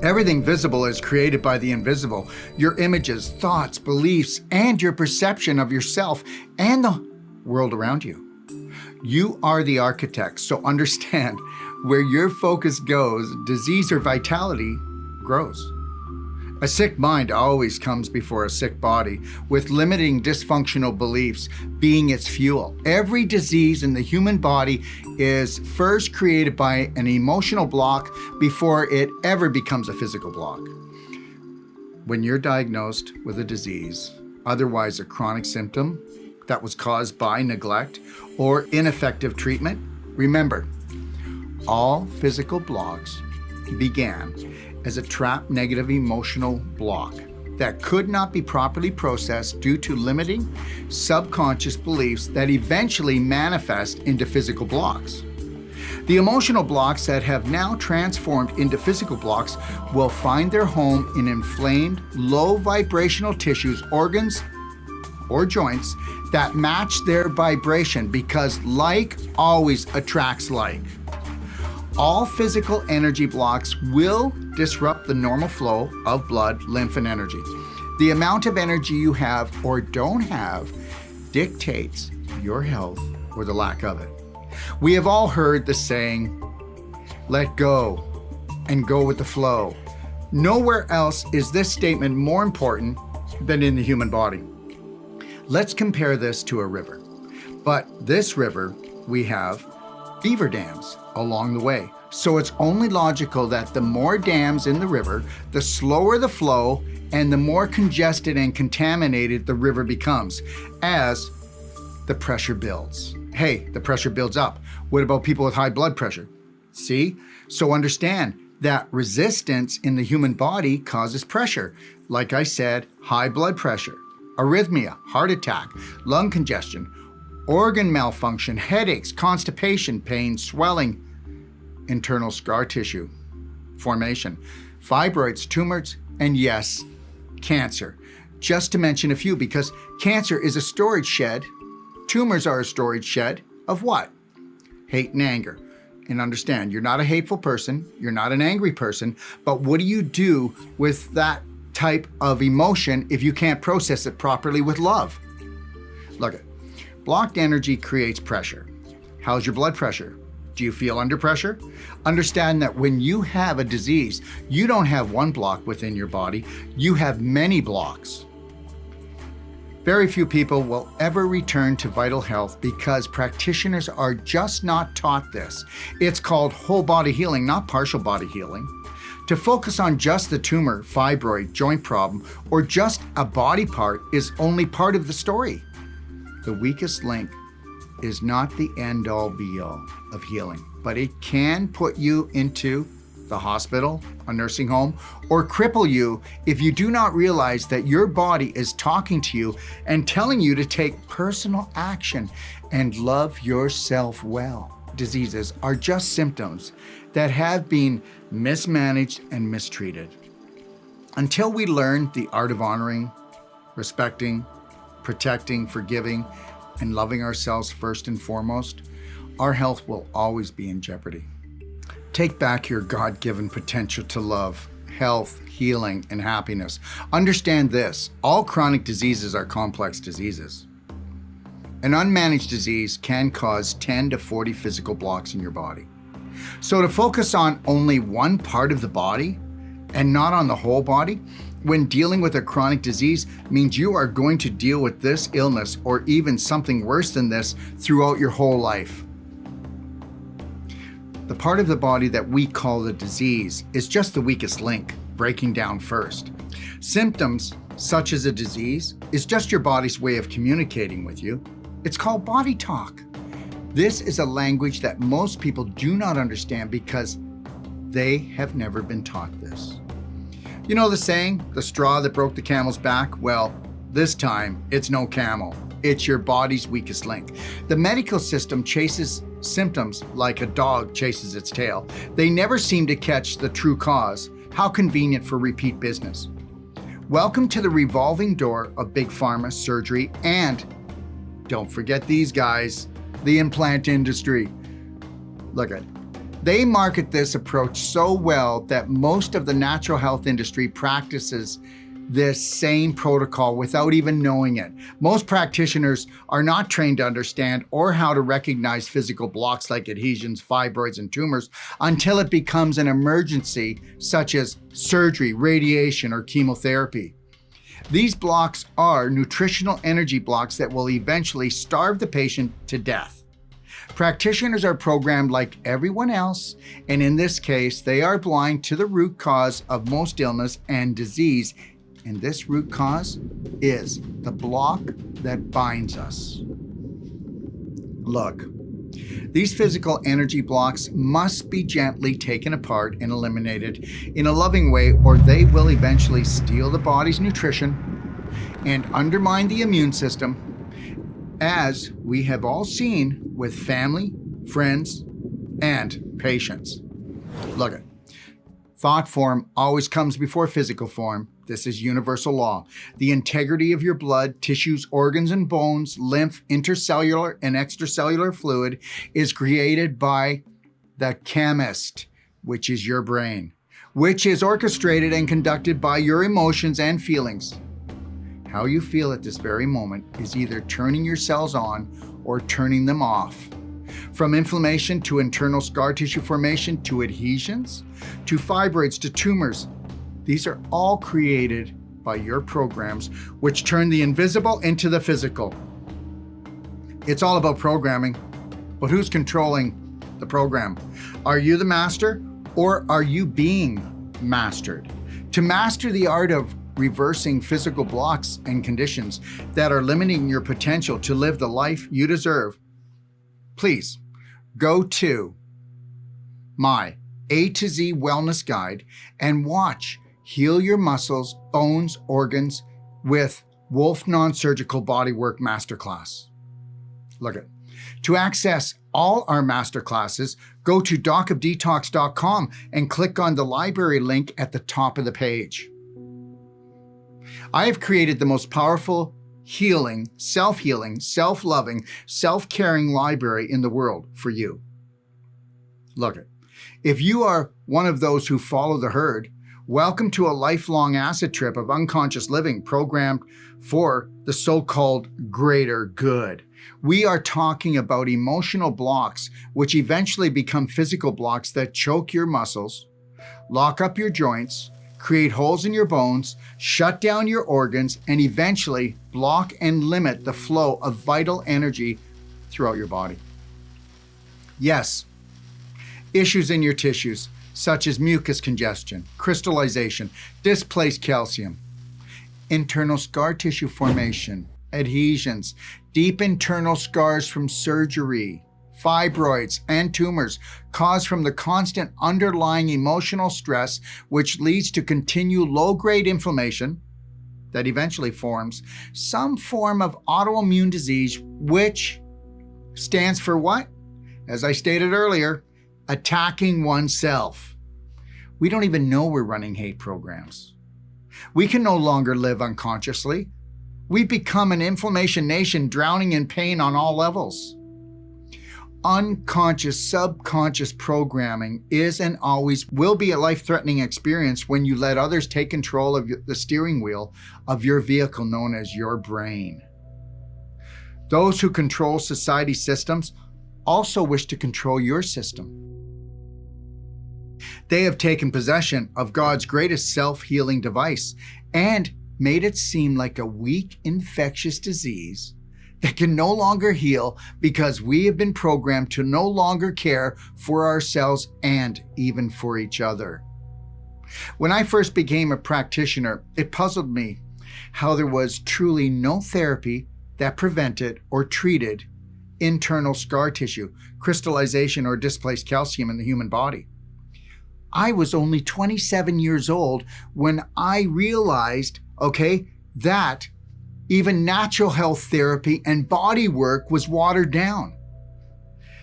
Speaker 1: Everything visible is created by the invisible. Your images, thoughts, beliefs, and your perception of yourself and the world around you. You are the architect, so understand, where your focus goes, disease or vitality grows. A sick mind always comes before a sick body, with limiting dysfunctional beliefs being its fuel. Every disease in the human body is first created by an emotional block before it ever becomes a physical block. When you're diagnosed with a disease, otherwise a chronic symptom that was caused by neglect or ineffective treatment, remember, all physical blocks began as a trapped negative emotional block that could not be properly processed due to limiting subconscious beliefs that eventually manifest into physical blocks. The emotional blocks that have now transformed into physical blocks will find their home in inflamed, low vibrational tissues, organs, or joints that match their vibration, because like always attracts like. All physical energy blocks will disrupt the normal flow of blood, lymph, and energy. The amount of energy you have or don't have dictates your health or the lack of it. We have all heard the saying, let go and go with the flow. Nowhere else is this statement more important than in the human body. Let's compare this to a river. But this river, we have beaver dams along the way. So it's only logical that the more dams in the river, the slower the flow, and the more congested and contaminated the river becomes as the pressure builds. Hey, the pressure builds up. What about people with high blood pressure? See? So understand that resistance in the human body causes pressure. Like I said, high blood pressure, arrhythmia, heart attack, lung congestion, organ malfunction, headaches, constipation, pain, swelling, internal scar tissue formation, fibroids, tumors, and yes, cancer. Just to mention a few, because cancer is a storage shed Tumors are a storage shed of what? Hate and anger. And understand, you're not a hateful person, you're not an angry person, but what do you do with that type of emotion if you can't process it properly with love? Look it. Blocked energy creates pressure. How's your blood pressure? Do you feel under pressure? Understand that when you have a disease, you don't have one block within your body, you have many blocks. Very few people will ever return to vital health because practitioners are just not taught this. It's called whole body healing, not partial body healing. To focus on just the tumor, fibroid, joint problem, or just a body part is only part of the story. The weakest link is not the end-all be-all of healing, but it can put you into the hospital, a nursing home, or cripple you if you do not realize that your body is talking to you and telling you to take personal action and love yourself well. Diseases are just symptoms that have been mismanaged and mistreated. Until we learn the art of honoring, respecting, protecting, forgiving, and loving ourselves first and foremost, our health will always be in jeopardy. Take back your God-given potential to love, health, healing, and happiness. Understand this, all chronic diseases are complex diseases. An unmanaged disease can cause 10 to 40 physical blocks in your body. So to focus on only one part of the body and not on the whole body, when dealing with a chronic disease means you are going to deal with this illness or even something worse than this throughout your whole life. The part of the body that we call the disease is just the weakest link, breaking down first. Symptoms, such as a disease, is just your body's way of communicating with you. It's called body talk. This is a language that most people do not understand because they have never been taught this. You know the saying, the straw that broke the camel's back? Well, this time it's no camel. It's your body's weakest link. The medical system chases symptoms like a dog chases its tail. They never seem to catch the true cause. How convenient for repeat business. Welcome to the revolving door of big pharma, surgery, and don't forget these guys, the implant industry. Look at it. They market this approach so well that most of the natural health industry practices this same protocol without even knowing it. Most practitioners are not trained to understand or how to recognize physical blocks like adhesions, fibroids, and tumors until it becomes an emergency, such as surgery, radiation, or chemotherapy. These blocks are nutritional energy blocks that will eventually starve the patient to death. Practitioners are programmed like everyone else, and in this case, they are blind to the root cause of most illness and disease. And this root cause is the block that binds us. Look, these physical energy blocks must be gently taken apart and eliminated in a loving way, or they will eventually steal the body's nutrition and undermine the immune system, as we have all seen with family, friends, and patients. Look it. Thought form always comes before physical form. This is universal law. The integrity of your blood, tissues, organs, and bones, lymph, intercellular, and extracellular fluid is created by the chemist, which is your brain, which is orchestrated and conducted by your emotions and feelings. How you feel at this very moment is either turning your cells on or turning them off. From inflammation to internal scar tissue formation to adhesions to fibroids to tumors, these are all created by your programs, which turn the invisible into the physical. It's all about programming, but who's controlling the program? Are you the master, or are you being mastered? To master the art of reversing physical blocks and conditions that are limiting your potential to live the life you deserve, please go to my A to Z Wellness Guide and watch Heal Your Muscles, Bones, Organs with Wolfe Non-Surgical Bodywork Masterclass. Look at it. To access all our masterclasses, go to docofdetox.com and click on the library link at the top of the page. I have created the most powerful healing, self-loving, self-caring library in the world for you. Look, if you are one of those who follow the herd, welcome to a lifelong acid trip of unconscious living programmed for the so-called greater good. We are talking about emotional blocks, which eventually become physical blocks that choke your muscles, lock up your joints, create holes in your bones, shut down your organs, and eventually block and limit the flow of vital energy throughout your body. Yes, issues in your tissues, such as mucus congestion, crystallization, displaced calcium, internal scar tissue formation, adhesions, deep internal scars from surgery, fibroids, and tumors caused from the constant underlying emotional stress, which leads to continued low-grade inflammation that eventually forms some form of autoimmune disease, which stands for what? As I stated earlier, attacking oneself. We don't even know we're running hate programs. We can no longer live unconsciously. We've become an inflammation nation, drowning in pain on all levels. Unconscious, subconscious programming is and always will be a life-threatening experience when you let others take control of the steering wheel of your vehicle known as your brain. Those who control society systems also wish to control your system. They have taken possession of God's greatest self-healing device and made it seem like a weak, infectious disease that can no longer heal because we have been programmed to no longer care for ourselves and even for each other. When I first became a practitioner, it puzzled me how there was truly no therapy that prevented or treated internal scar tissue, crystallization, or displaced calcium in the human body. I was only 27 years old when I realized, that even natural health therapy and body work was watered down.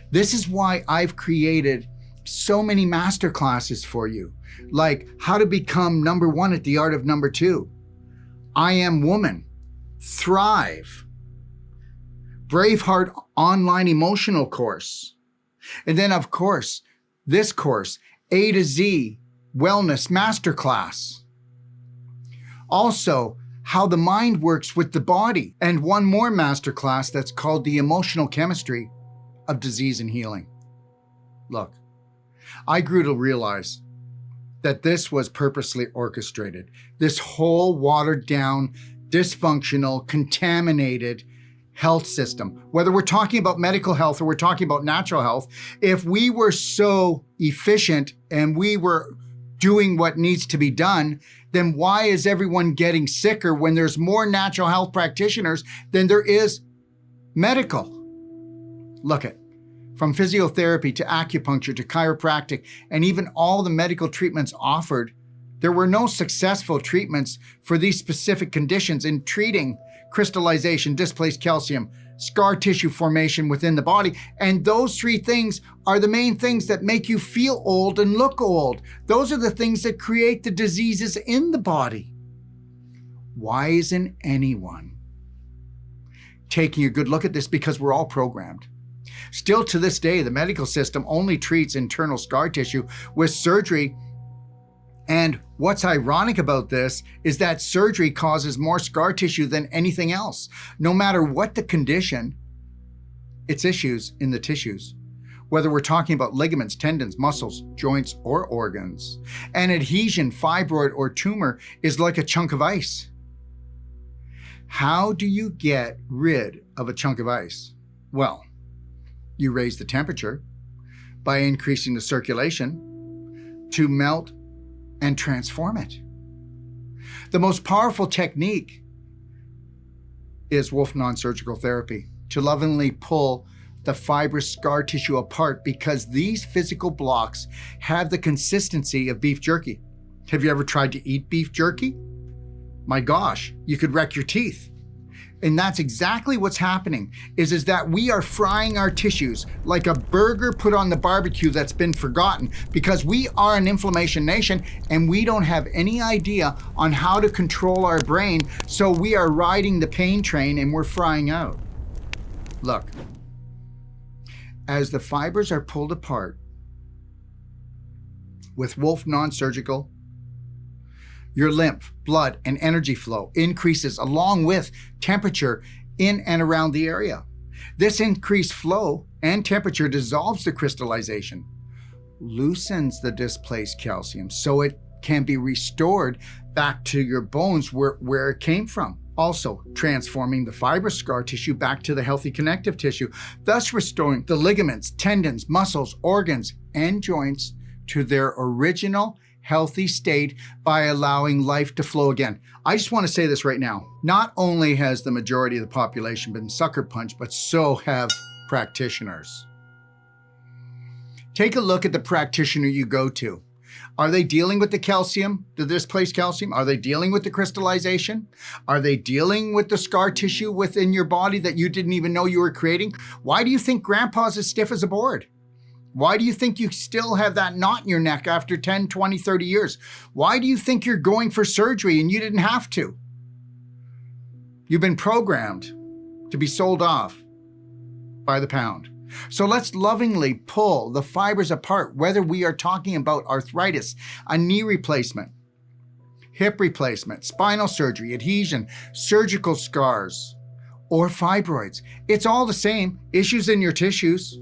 Speaker 1: This is why I've created so many masterclasses for you, like how to become number one at the art of number two, I Am Woman, Thrive, Braveheart online emotional course, and then of course, this course, A to Z Wellness Masterclass. Also, how the mind works with the body, and one more masterclass that's called The Emotional Chemistry of Disease and Healing. Look, I grew to realize that this was purposely orchestrated. This whole watered down, dysfunctional, contaminated health system, whether we're talking about medical health or we're talking about natural health, if we were so efficient and we were doing what needs to be done, then why is everyone getting sicker when there's more natural health practitioners than there is medical? Look at, from physiotherapy to acupuncture to chiropractic and even all the medical treatments offered, there were no successful treatments for these specific conditions in treating crystallization, displaced calcium, scar tissue formation within the body. And those three things are the main things that make you feel old and look old. Those are the things that create the diseases in the body. Why isn't anyone taking a good look at this? Because we're all programmed. Still to this day, the medical system only treats internal scar tissue with surgery. And what's ironic about this is that surgery causes more scar tissue than anything else. No matter what the condition, it's issues in the tissues. Whether we're talking about ligaments, tendons, muscles, joints, or organs. An adhesion, fibroid, or tumor is like a chunk of ice. How do you get rid of a chunk of ice? Well, you raise the temperature by increasing the circulation to melt and transform it. The most powerful technique is Wolfe Non-Surgical therapy, to lovingly pull the fibrous scar tissue apart, because these physical blocks have the consistency of beef jerky. Have you ever tried to eat beef jerky? My gosh, you could wreck your teeth. And that's exactly what's happening, is that we are frying our tissues like a burger put on the barbecue that's been forgotten, because we are an inflammation nation and we don't have any idea on how to control our brain. So we are riding the pain train and we're frying out. Look, as the fibers are pulled apart with Wolfe Non-Surgical, your lymph, blood, and energy flow increases along with temperature in and around the area. This increased flow and temperature dissolves the crystallization, loosens the displaced calcium so it can be restored back to your bones where it came from. Also transforming the fibrous scar tissue back to the healthy connective tissue, thus restoring the ligaments, tendons, muscles, organs, and joints to their original healthy state by allowing life to flow again. I just want to say this right now. Not only has the majority of the population been sucker punched, but so have practitioners. Take a look at the practitioner you go to. Are they dealing with the calcium, the displaced calcium? Are they dealing with the crystallization? Are they dealing with the scar tissue within your body that you didn't even know you were creating? Why do you think grandpa's as stiff as a board? Why do you think you still have that knot in your neck after 10, 20, 30 years? Why do you think you're going for surgery and you didn't have to? You've been programmed to be sold off by the pound. So let's lovingly pull the fibers apart, whether we are talking about arthritis, a knee replacement, hip replacement, spinal surgery, adhesion, surgical scars, or fibroids. It's all the same, issues in your tissues.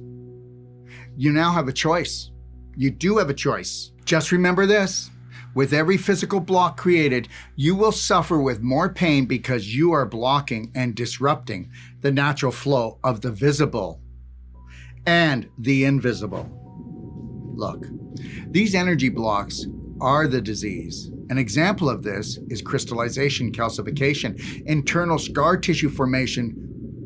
Speaker 1: You now have a choice. You do have a choice. Just remember this, with every physical block created, you will suffer with more pain because you are blocking and disrupting the natural flow of the visible and the invisible. Look, these energy blocks are the disease. An example of this is crystallization, calcification, internal scar tissue formation,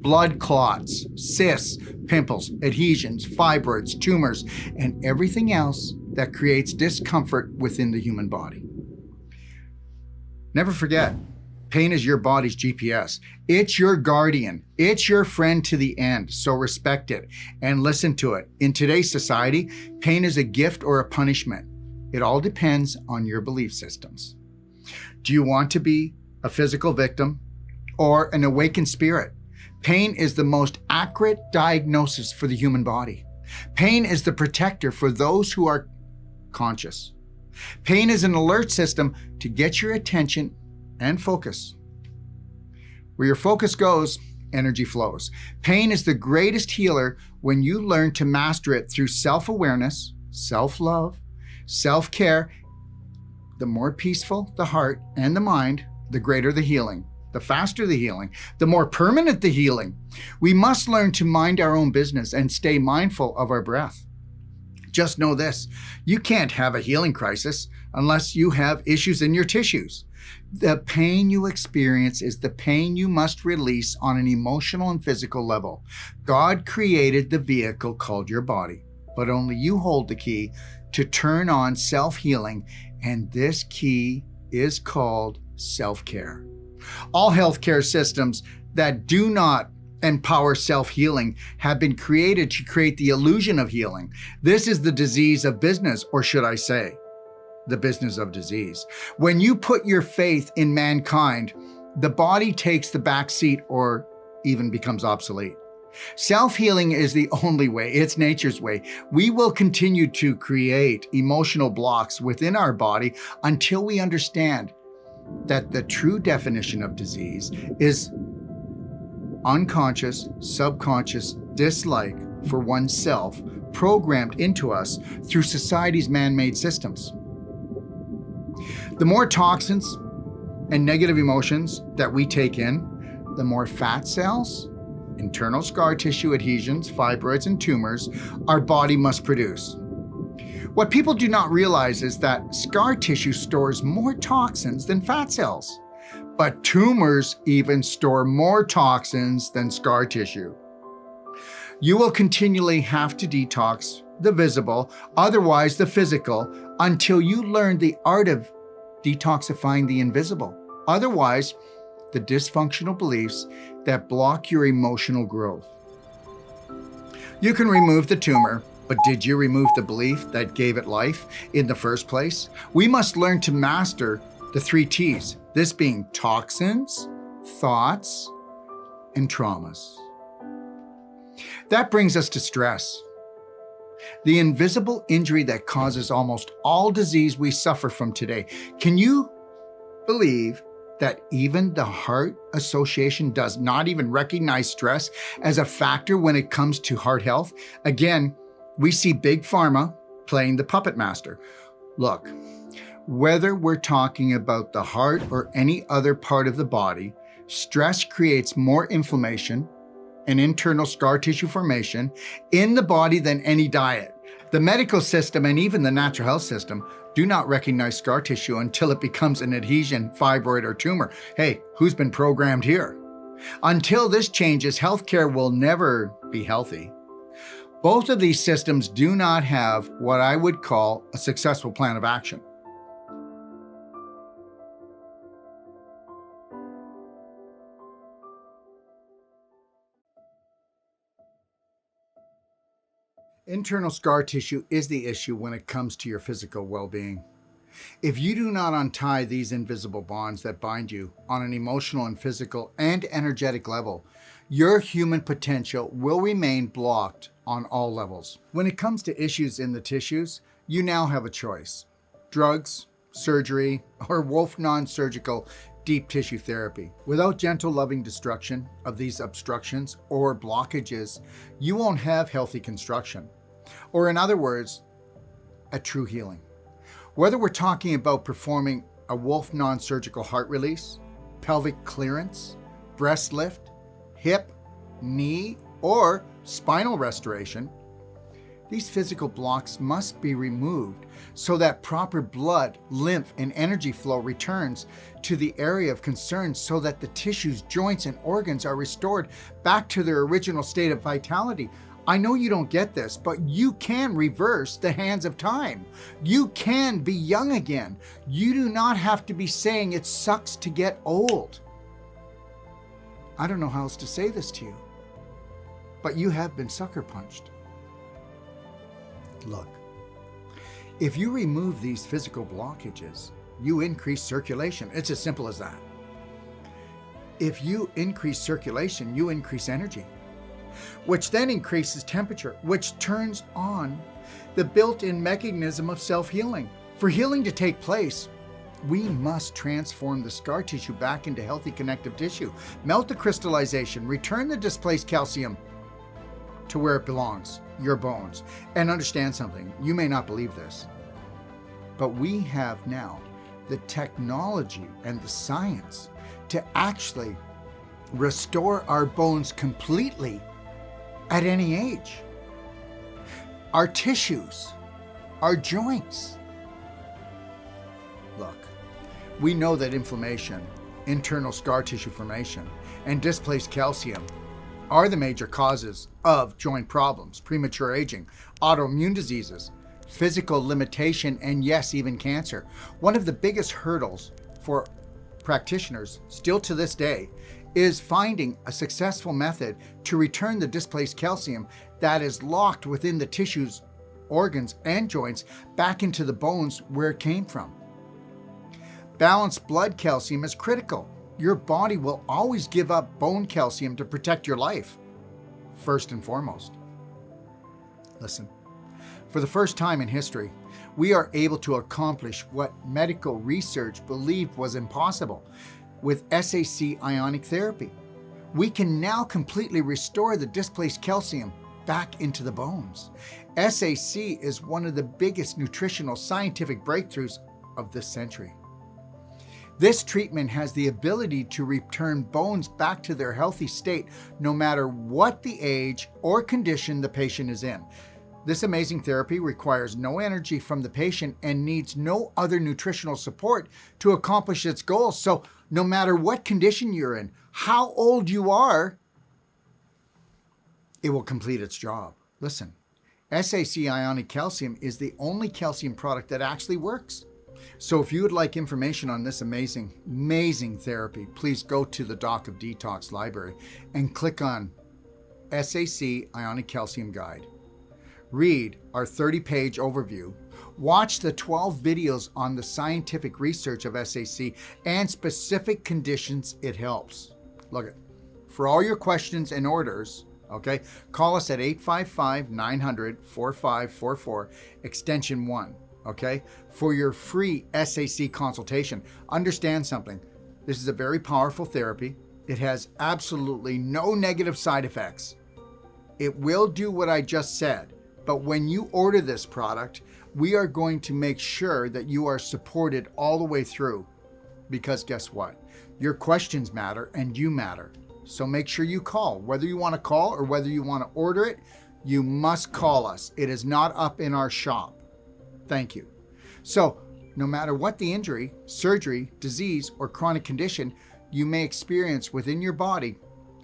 Speaker 1: blood clots, cysts, pimples, adhesions, fibroids, tumors, and everything else that creates discomfort within the human body. Never forget, pain is your body's GPS. It's your guardian. It's your friend to the end, so respect it and listen to it. In today's society, pain is a gift or a punishment. It all depends on your belief systems. Do you want to be a physical victim or an awakened spirit? Pain is the most accurate diagnosis for the human body. Pain is the protector for those who are conscious. Pain is an alert system to get your attention and focus. Where your focus goes, energy flows. Pain is the greatest healer when you learn to master it through self-awareness, self-love, self-care. The more peaceful the heart and the mind, the greater the healing. The faster the healing, the more permanent the healing. We must learn to mind our own business and stay mindful of our breath. Just know this, you can't have a healing crisis unless you have issues in your tissues. The pain you experience is the pain you must release on an emotional and physical level. God created the vehicle called your body, but only you hold the key to turn on self-healing, and this key is called self-care. All healthcare systems that do not empower self-healing have been created to create the illusion of healing. This is the disease of business, or should I say, the business of disease. When you put your faith in mankind, the body takes the back seat or even becomes obsolete. Self-healing is the only way, it's nature's way. We will continue to create emotional blocks within our body until we understand that the true definition of disease is unconscious, subconscious dislike for oneself programmed into us through society's man-made systems. The more toxins and negative emotions that we take in, the more fat cells, internal scar tissue adhesions, fibroids, and tumors our body must produce. What people do not realize is that scar tissue stores more toxins than fat cells, but tumors even store more toxins than scar tissue. You will continually have to detox the visible, otherwise the physical, until you learn the art of detoxifying the invisible. Otherwise, the dysfunctional beliefs that block your emotional growth. You can remove the tumor, but did you remove the belief that gave it life in the first place? We must learn to master the 3 T's, this being toxins, thoughts, and traumas. That brings us to stress, the invisible injury that causes almost all disease we suffer from today. Can you believe that even the Heart Association does not even recognize stress as a factor when it comes to heart health? Again, we see Big Pharma playing the puppet master. Look, whether we're talking about the heart or any other part of the body, stress creates more inflammation and internal scar tissue formation in the body than any diet. The medical system and even the natural health system do not recognize scar tissue until it becomes an adhesion, fibroid, or tumor. Hey, who's been programmed here? Until this changes, healthcare will never be healthy. Both of these systems do not have what I would call a successful plan of action. Internal scar tissue is the issue when it comes to your physical well-being. If you do not untie these invisible bonds that bind you on an emotional and physical and energetic level, your human potential will remain blocked on all levels. When it comes to issues in the tissues, you now have a choice: drugs, surgery, or Wolfe Non-Surgical deep tissue therapy. Without gentle, loving destruction of these obstructions or blockages, you won't have healthy construction. Or in other words, a true healing. Whether we're talking about performing a Wolfe Non-Surgical heart release, pelvic clearance, breast lift, hip, knee, or spinal restoration, these physical blocks must be removed so that proper blood, lymph, and energy flow returns to the area of concern so that the tissues, joints, and organs are restored back to their original state of vitality. I know you don't get this, but you can reverse the hands of time. You can be young again. You do not have to be saying it sucks to get old. I don't know how else to say this to you, but you have been sucker punched. Look, if you remove these physical blockages, you increase circulation. It's as simple as that. If you increase circulation, you increase energy, which then increases temperature, which turns on the built-in mechanism of self-healing. For healing to take place, we must transform the scar tissue back into healthy connective tissue, melt the crystallization, return the displaced calcium to where it belongs, your bones. And understand something, you may not believe this, but we have now the technology and the science to actually restore our bones completely at any age. Our tissues, our joints. Look, we know that inflammation, internal scar tissue formation, and displaced calcium are the major causes of joint problems, premature aging, autoimmune diseases, physical limitation, and yes, even cancer. One of the biggest hurdles for practitioners still to this day is finding a successful method to return the displaced calcium that is locked within the tissues, organs, and joints back into the bones where it came from. Balanced blood calcium is critical. Your body will always give up bone calcium to protect your life, first and foremost. Listen, for the first time in history, we are able to accomplish what medical research believed was impossible with SAC ionic therapy. We can now completely restore the displaced calcium back into the bones. SAC is one of the biggest nutritional scientific breakthroughs of this century. This treatment has the ability to return bones back to their healthy state no matter what the age or condition the patient is in. This amazing therapy requires no energy from the patient and needs no other nutritional support to accomplish its goals. So no matter what condition you're in, how old you are, it will complete its job. Listen, SAC ionic calcium is the only calcium product that actually works. So if you would like information on this amazing therapy, please go to the Doc of Detox library and click on SAC Ionic Calcium Guide. Read our 30-page overview. Watch the 12 videos on the scientific research of SAC and specific conditions it helps. Look it. For all your questions and orders, okay, call us at 855-900-4544, extension 1, okay, for your free SAC consultation. Understand something. This is a very powerful therapy. It has absolutely no negative side effects. It will do what I just said, but when you order this product, we are going to make sure that you are supported all the way through, because guess what? Your questions matter and you matter. So make sure you call. Whether you want to call or whether you want to order it, you must call us. It is not up in our shop. Thank you. So no matter what the injury, surgery, disease, or chronic condition you may experience within your body,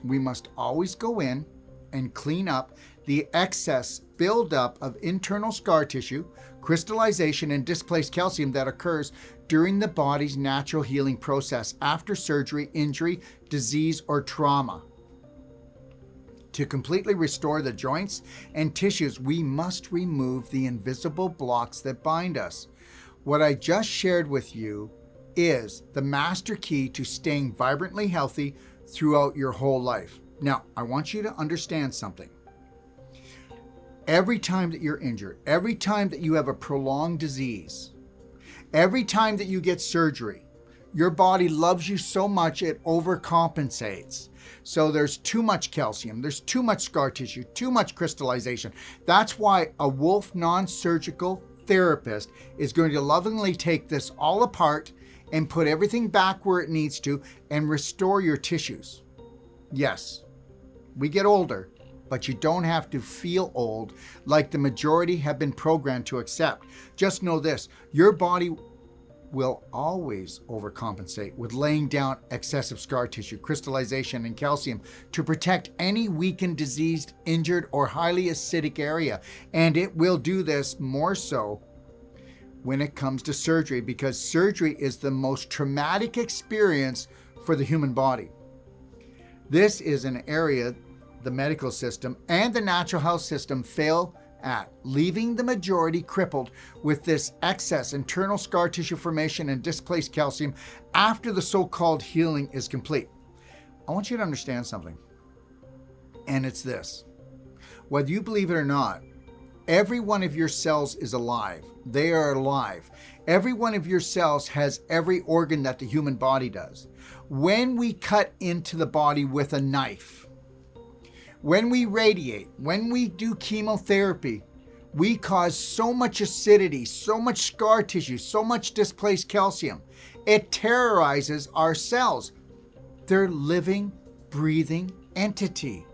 Speaker 1: we must always go in and clean up the excess buildup of internal scar tissue, crystallization, and displaced calcium that occurs during the body's natural healing process after surgery, injury, disease, or trauma. To completely restore the joints and tissues, we must remove the invisible blocks that bind us. What I just shared with you is the master key to staying vibrantly healthy throughout your whole life. Now, I want you to understand something. Every time that you're injured, every time that you have a prolonged disease, every time that you get surgery, your body loves you so much it overcompensates. So there's too much calcium, there's too much scar tissue, too much crystallization. That's why a Wolfe Non-Surgical therapist is going to lovingly take this all apart and put everything back where it needs to and restore your tissues. Yes, we get older, but you don't have to feel old like the majority have been programmed to accept. Just know this, your body will always overcompensate with laying down excessive scar tissue, crystallization, and calcium to protect any weakened, diseased, injured, or highly acidic area. And it will do this more so when it comes to surgery, because surgery is the most traumatic experience for the human body. This is an area the medical system and the natural health system fail at, leaving the majority crippled with this excess internal scar tissue formation and displaced calcium after the so-called healing is complete. I want you to understand something, and it's this. Whether you believe it or not, every one of your cells is alive. They are alive. Every one of your cells has every organ that the human body does. When we cut into the body with a knife, when we radiate, when we do chemotherapy, we cause so much acidity, so much scar tissue, so much displaced calcium. It terrorizes our cells. They're living, breathing entity.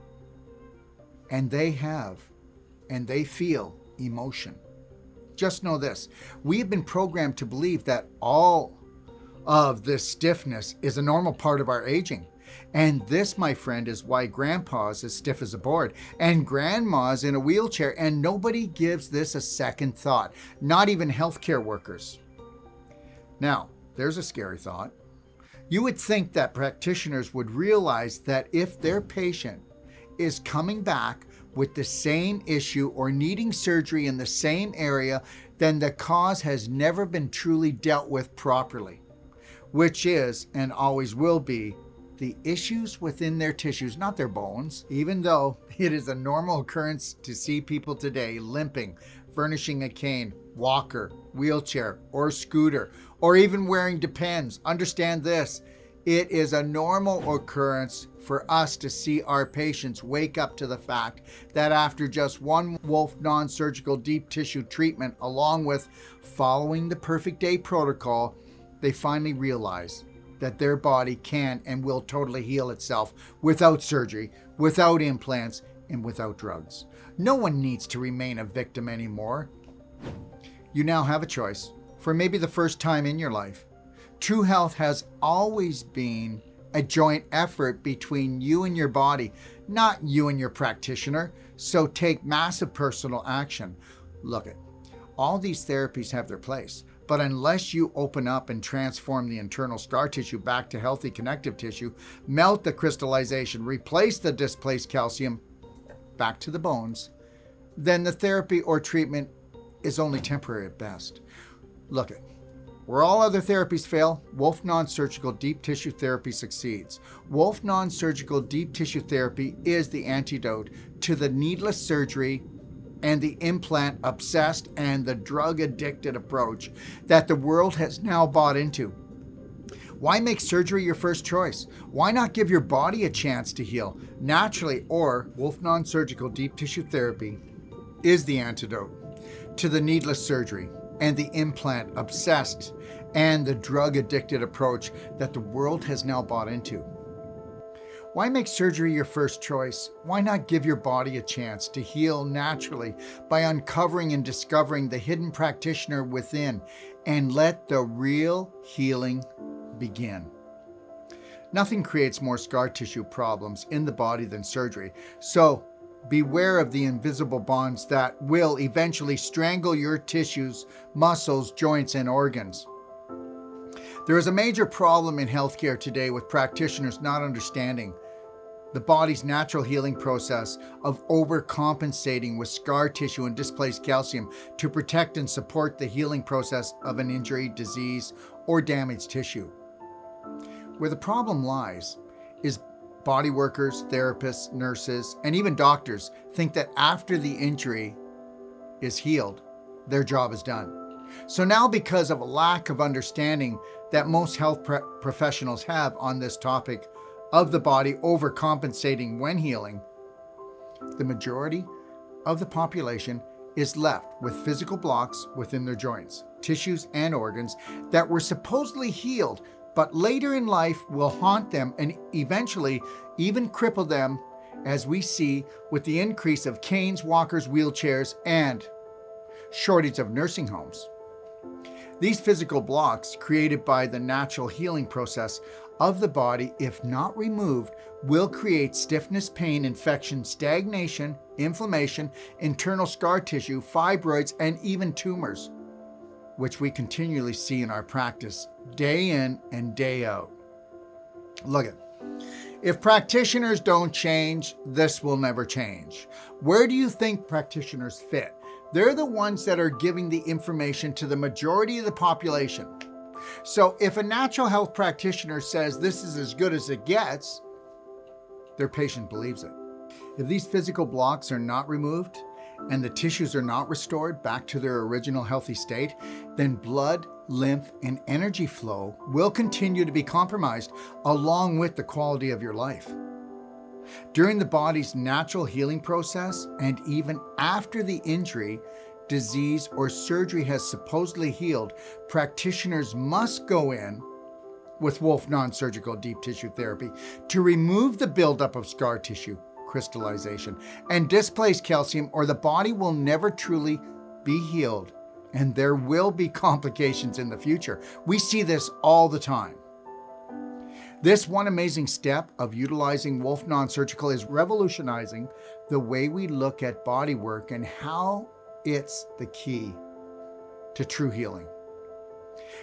Speaker 1: And they have, and they feel emotion. Just know this, we have been programmed to believe that all of this stiffness is a normal part of our aging. And this, my friend, is why grandpa's as stiff as a board and grandma's in a wheelchair, and nobody gives this a second thought, not even healthcare workers. Now, there's a scary thought. You would think that practitioners would realize that if their patient is coming back with the same issue or needing surgery in the same area, then the cause has never been truly dealt with properly, which is and always will be the issues within their tissues, not their bones. Even though it is a normal occurrence to see people today limping, furnishing a cane, walker, wheelchair, or scooter, or even wearing Depends. Understand this, it is a normal occurrence for us to see our patients wake up to the fact that after just one Wolfe Non-Surgical deep tissue treatment, along with following the Perfect Day protocol, they finally realize that their body can and will totally heal itself without surgery, without implants, and without drugs. No one needs to remain a victim anymore. You now have a choice for maybe the first time in your life. True health has always been a joint effort between you and your body, not you and your practitioner. So take massive personal action. Look it, all these therapies have their place, But unless you open up and transform the internal scar tissue back to healthy connective tissue, melt the crystallization, replace the displaced calcium back to the bones, then the therapy or treatment is only temporary at best. Look it. Where all other therapies fail, Wolfe Non-Surgical Deep Tissue Therapy succeeds. Wolfe Non-Surgical Deep Tissue Therapy is the antidote to the needless surgery and the implant-obsessed and the drug-addicted approach that the world has now bought into. Why make surgery your first choice? Why not give your body a chance to heal naturally? Or Wolfe Non-Surgical Deep Tissue Therapy is the antidote to the needless surgery and the implant-obsessed and the drug-addicted approach that the world has now bought into. Why make surgery your first choice? Why not give your body a chance to heal naturally by uncovering and discovering the hidden practitioner within and let the real healing begin? Nothing creates more scar tissue problems in the body than surgery. So beware of the invisible bonds that will eventually strangle your tissues, muscles, joints, and organs. There is a major problem in healthcare today with practitioners not understanding the body's natural healing process of overcompensating with scar tissue and displaced calcium to protect and support the healing process of an injury, disease, or damaged tissue. Where the problem lies is body workers, therapists, nurses, and even doctors think that after the injury is healed, their job is done. So now, because of a lack of understanding that most health professionals have on this topic of the body overcompensating when healing, the majority of the population is left with physical blocks within their joints, tissues, and organs that were supposedly healed, but later in life will haunt them and eventually even cripple them, as we see with the increase of canes, walkers, wheelchairs, and shortage of nursing homes. These physical blocks created by the natural healing process of the body, if not removed, will create stiffness, pain, infection, stagnation, inflammation, internal scar tissue, fibroids, and even tumors, which we continually see in our practice day in and day out. Look at, if practitioners don't change, this will never change. Where do you think practitioners fit? They're the ones that are giving the information to the majority of the population. So if a natural health practitioner says this is as good as it gets, their patient believes it. If these physical blocks are not removed and the tissues are not restored back to their original healthy state, then blood, lymph, and energy flow will continue to be compromised along with the quality of your life. During the body's natural healing process and even after the injury, disease, or surgery has supposedly healed, practitioners must go in with Wolfe Non-Surgical Deep Tissue Therapy to remove the buildup of scar tissue, crystallization, and displaced calcium, or the body will never truly be healed and there will be complications in the future. We see this all the time. This one amazing step of utilizing Wolfe Non-Surgical is revolutionizing the way we look at body work and how it's the key to true healing.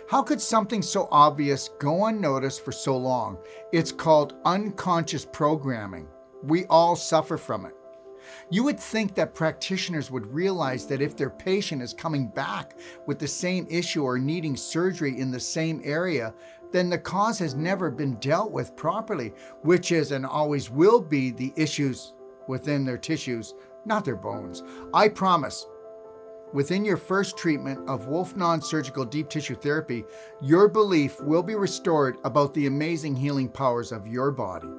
Speaker 1: How could something so obvious go unnoticed for so long? It's called unconscious programming. We all suffer from it. You would think that practitioners would realize that if their patient is coming back with the same issue or needing surgery in the same area, then the cause has never been dealt with properly, which is and always will be the issues within their tissues, not their bones. I promise, within your first treatment of Wolfe Non-Surgical Deep Tissue Therapy, your belief will be restored about the amazing healing powers of your body.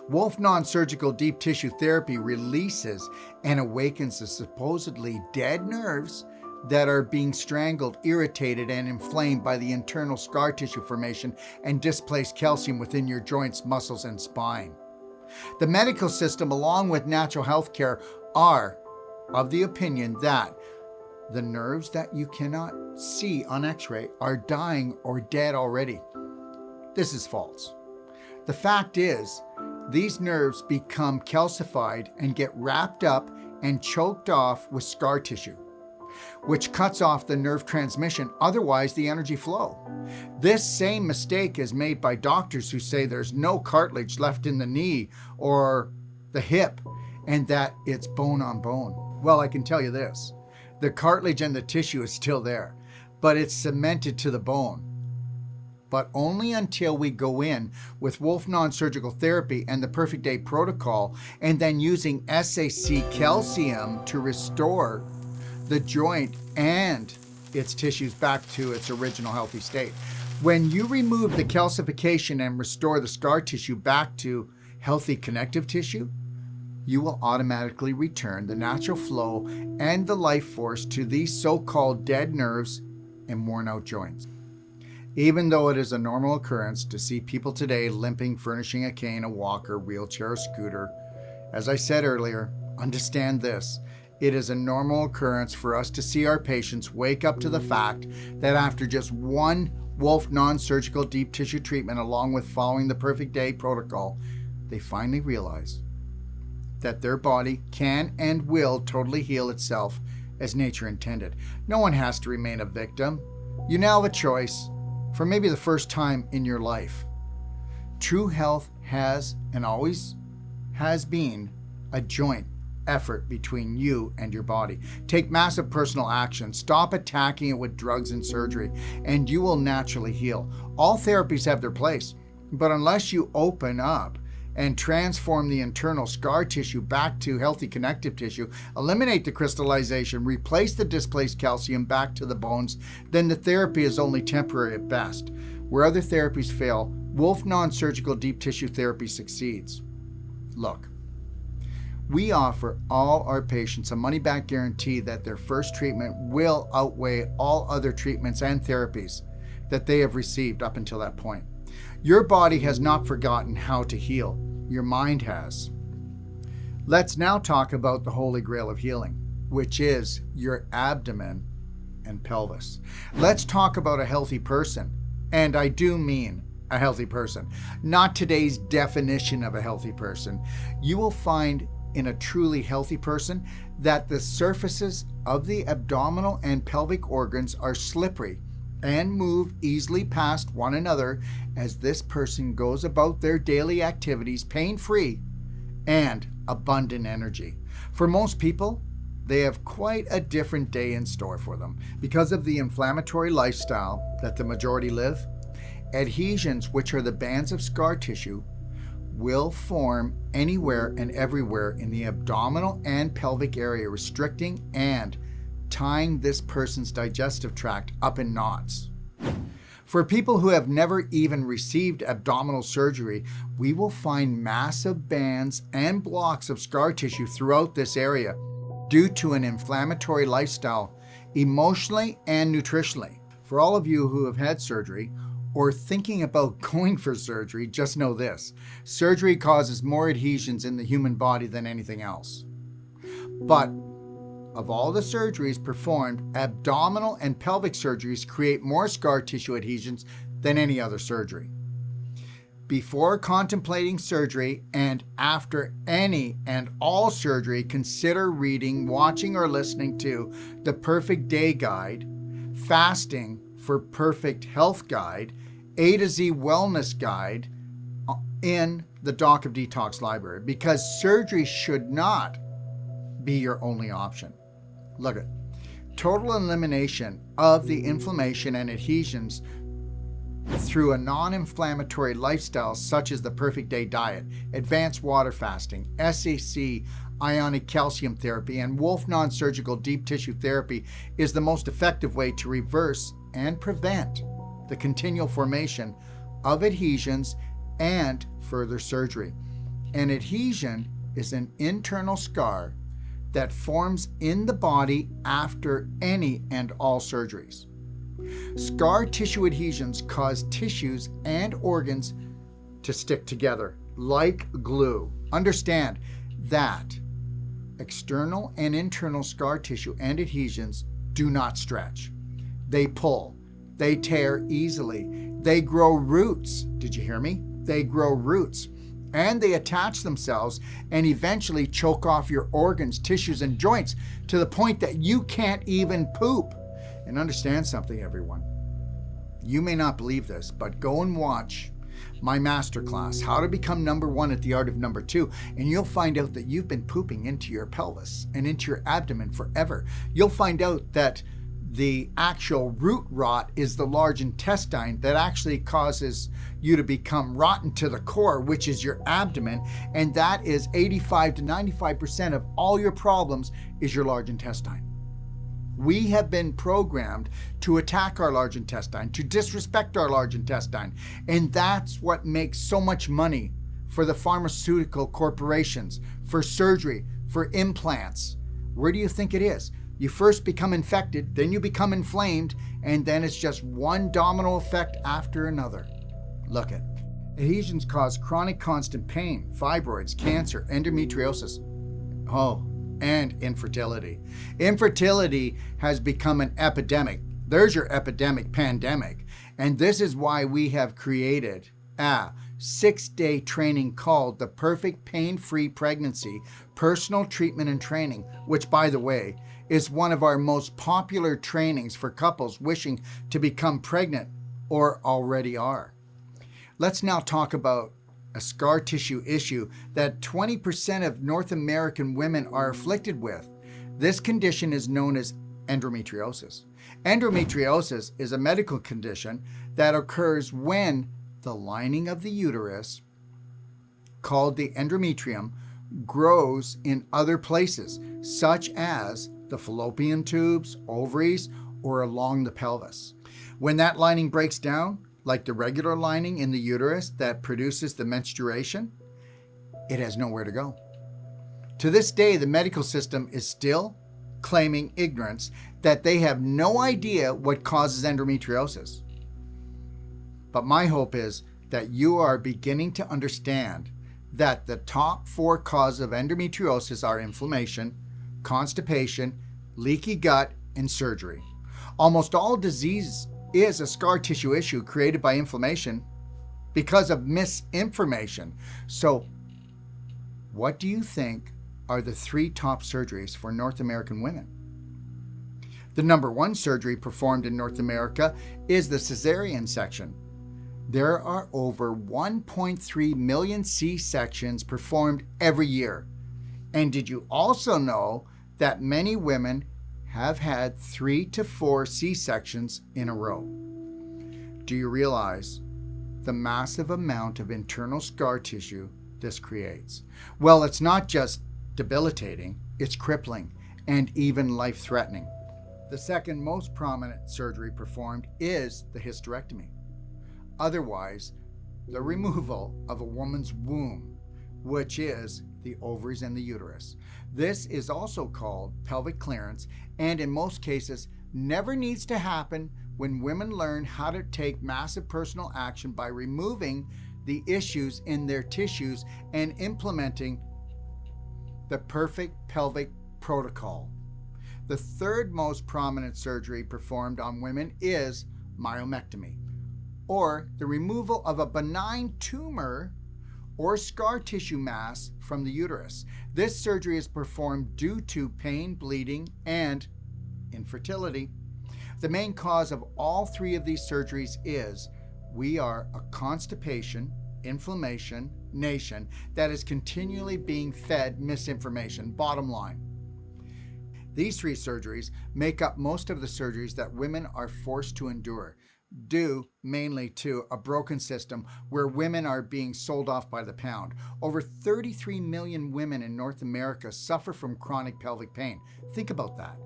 Speaker 1: Wolfe Non-Surgical Deep Tissue Therapy releases and awakens the supposedly dead nerves that are being strangled, irritated, and inflamed by the internal scar tissue formation and displaced calcium within your joints, muscles, and spine. The medical system, along with natural health care, are of the opinion that the nerves that you cannot see on X-ray are dying or dead already. This is false. The fact is, these nerves become calcified and get wrapped up and choked off with scar tissue. which cuts off the nerve transmission, otherwise the energy flow. This same mistake is made by doctors who say there's no cartilage left in the knee or the hip and that it's bone on bone. Well, I can tell you this, the cartilage and the tissue is still there, but it's cemented to the bone. But only until we go in with Wolfe Non-Surgical Therapy and the Perfect Day Protocol, and then using SAC calcium to restore the joint and its tissues back to its original healthy state. When you remove the calcification and restore the scar tissue back to healthy connective tissue, you will automatically return the natural flow and the life force to these so-called dead nerves and worn out joints. Even though it is a normal occurrence to see people today limping, furnishing a cane, a walker, wheelchair, or scooter, as I said earlier, understand this. It is a normal occurrence for us to see our patients wake up to the fact that after just one Wolfe Non-Surgical deep tissue treatment, along with following the Perfect Day protocol, they finally realize that their body can and will totally heal itself as nature intended. No one has to remain a victim. You now have a choice for maybe the first time in your life. True health has and always has been a joint effort between you and your body. Take massive personal action. Stop attacking it with drugs and surgery, and you will naturally heal. All therapies have their place, but unless you open up and transform the internal scar tissue back to healthy connective tissue, eliminate the crystallization, replace the displaced calcium back to the bones, then the therapy is only temporary at best. Where other therapies fail, Wolfe Non-Surgical deep tissue therapy succeeds. Look, we offer all our patients a money-back guarantee that their first treatment will outweigh all other treatments and therapies that they have received up until that point. Your body has not forgotten how to heal. Your mind has. Let's now talk about the holy grail of healing, which is your abdomen and pelvis. Let's talk about a healthy person, and I do mean a healthy person, not today's definition of a healthy person. You will find in a truly healthy person that the surfaces of the abdominal and pelvic organs are slippery and move easily past one another as this person goes about their daily activities pain-free and abundant energy. For most people, they have quite a different day in store for them. Because of the inflammatory lifestyle that the majority live, adhesions, which are the bands of scar tissue, will form anywhere and everywhere in the abdominal and pelvic area, restricting and tying this person's digestive tract up in knots. For people who have never even received abdominal surgery, we will find massive bands and blocks of scar tissue throughout this area due to an inflammatory lifestyle, emotionally and nutritionally. For all of you who have had surgery or thinking about going for surgery, just know this: surgery causes more adhesions in the human body than anything else. But of all the surgeries performed, abdominal and pelvic surgeries create more scar tissue adhesions than any other surgery. Before contemplating surgery and after any and all surgery, consider reading, watching, or listening to the Perfect Day Guide, Fasting for Perfect Health Guide, A to Z Wellness Guide in the Doc of Detox library, because surgery should not be your only option. Look at total elimination of the inflammation and adhesions through a non-inflammatory lifestyle such as the Perfect Day diet, advanced water fasting, SAC ionic calcium therapy, and Wolfe Non-Surgical deep tissue therapy is the most effective way to reverse and prevent the continual formation of adhesions and further surgery. An adhesion is an internal scar that forms in the body after any and all surgeries. Scar tissue adhesions cause tissues and organs to stick together like glue. Understand that external and internal scar tissue and adhesions do not stretch. They pull, they tear easily, they grow roots. Did you hear me? They grow roots And they attach themselves and eventually choke off your organs, tissues, and joints to the point that you can't even poop. And understand something, everyone. You may not believe this, but go and watch my masterclass, How to Become Number One at the Art of Number Two, and you'll find out that you've been pooping into your pelvis and into your abdomen forever. You'll find out that the actual root rot is the large intestine that actually causes you to become rotten to the core, which is your abdomen, and that is 85 to 95% of all your problems is your large intestine. We have been programmed to attack our large intestine, to disrespect our large intestine, and that's what makes so much money for the pharmaceutical corporations, for surgery, for implants. Where do you think it is? You first become infected, then you become inflamed, and then it's just one domino effect after another. Look at adhesions cause chronic constant pain, fibroids, cancer, endometriosis. And infertility. Infertility has become an epidemic. There's your epidemic pandemic. And this is why we have created a 6-day training called the Perfect Pain-Free Pregnancy Personal Treatment and Training, which, by the way, is one of our most popular trainings for couples wishing to become pregnant or already are. Let's now talk about a scar tissue issue that 20% of North American women are afflicted with. This condition is known as endometriosis. Endometriosis is a medical condition that occurs when the lining of the uterus, called the endometrium, grows in other places, such as the fallopian tubes, ovaries, or along the pelvis. When that lining breaks down, like the regular lining in the uterus that produces the menstruation, it has nowhere to go. To this day, the medical system is still claiming ignorance, that they have no idea what causes endometriosis. But my hope is that you are beginning to understand that the top 4 causes of endometriosis are inflammation, constipation, leaky gut, and surgery. Almost all disease is a scar tissue issue created by inflammation because of misinformation. So, what do you think are the 3 top surgeries for North American women? The number 1 surgery performed in North America is the cesarean section. There are over 1.3 million C-sections performed every year. And did you also know that many women have had 3 to 4 C-sections in a row? Do you realize the massive amount of internal scar tissue this creates? Well, it's not just debilitating, it's crippling and even life-threatening. The second most prominent surgery performed is the hysterectomy, otherwise the removal of a woman's womb, which is the ovaries and the uterus. This is also called pelvic clearance, and in most cases never needs to happen when women learn how to take massive personal action by removing the issues in their tissues and implementing the perfect pelvic protocol. The third most prominent surgery performed on women is myomectomy, or the removal of a benign tumor or scar tissue mass from the uterus. This surgery is performed due to pain, bleeding, and infertility. The main cause of all 3 of these surgeries is we are a constipation, inflammation nation that is continually being fed misinformation. Bottom line. These 3 surgeries make up most of the surgeries that women are forced to endure, due mainly to a broken system where women are being sold off by the pound. Over 33 million women in North America suffer from chronic pelvic pain. Think about that.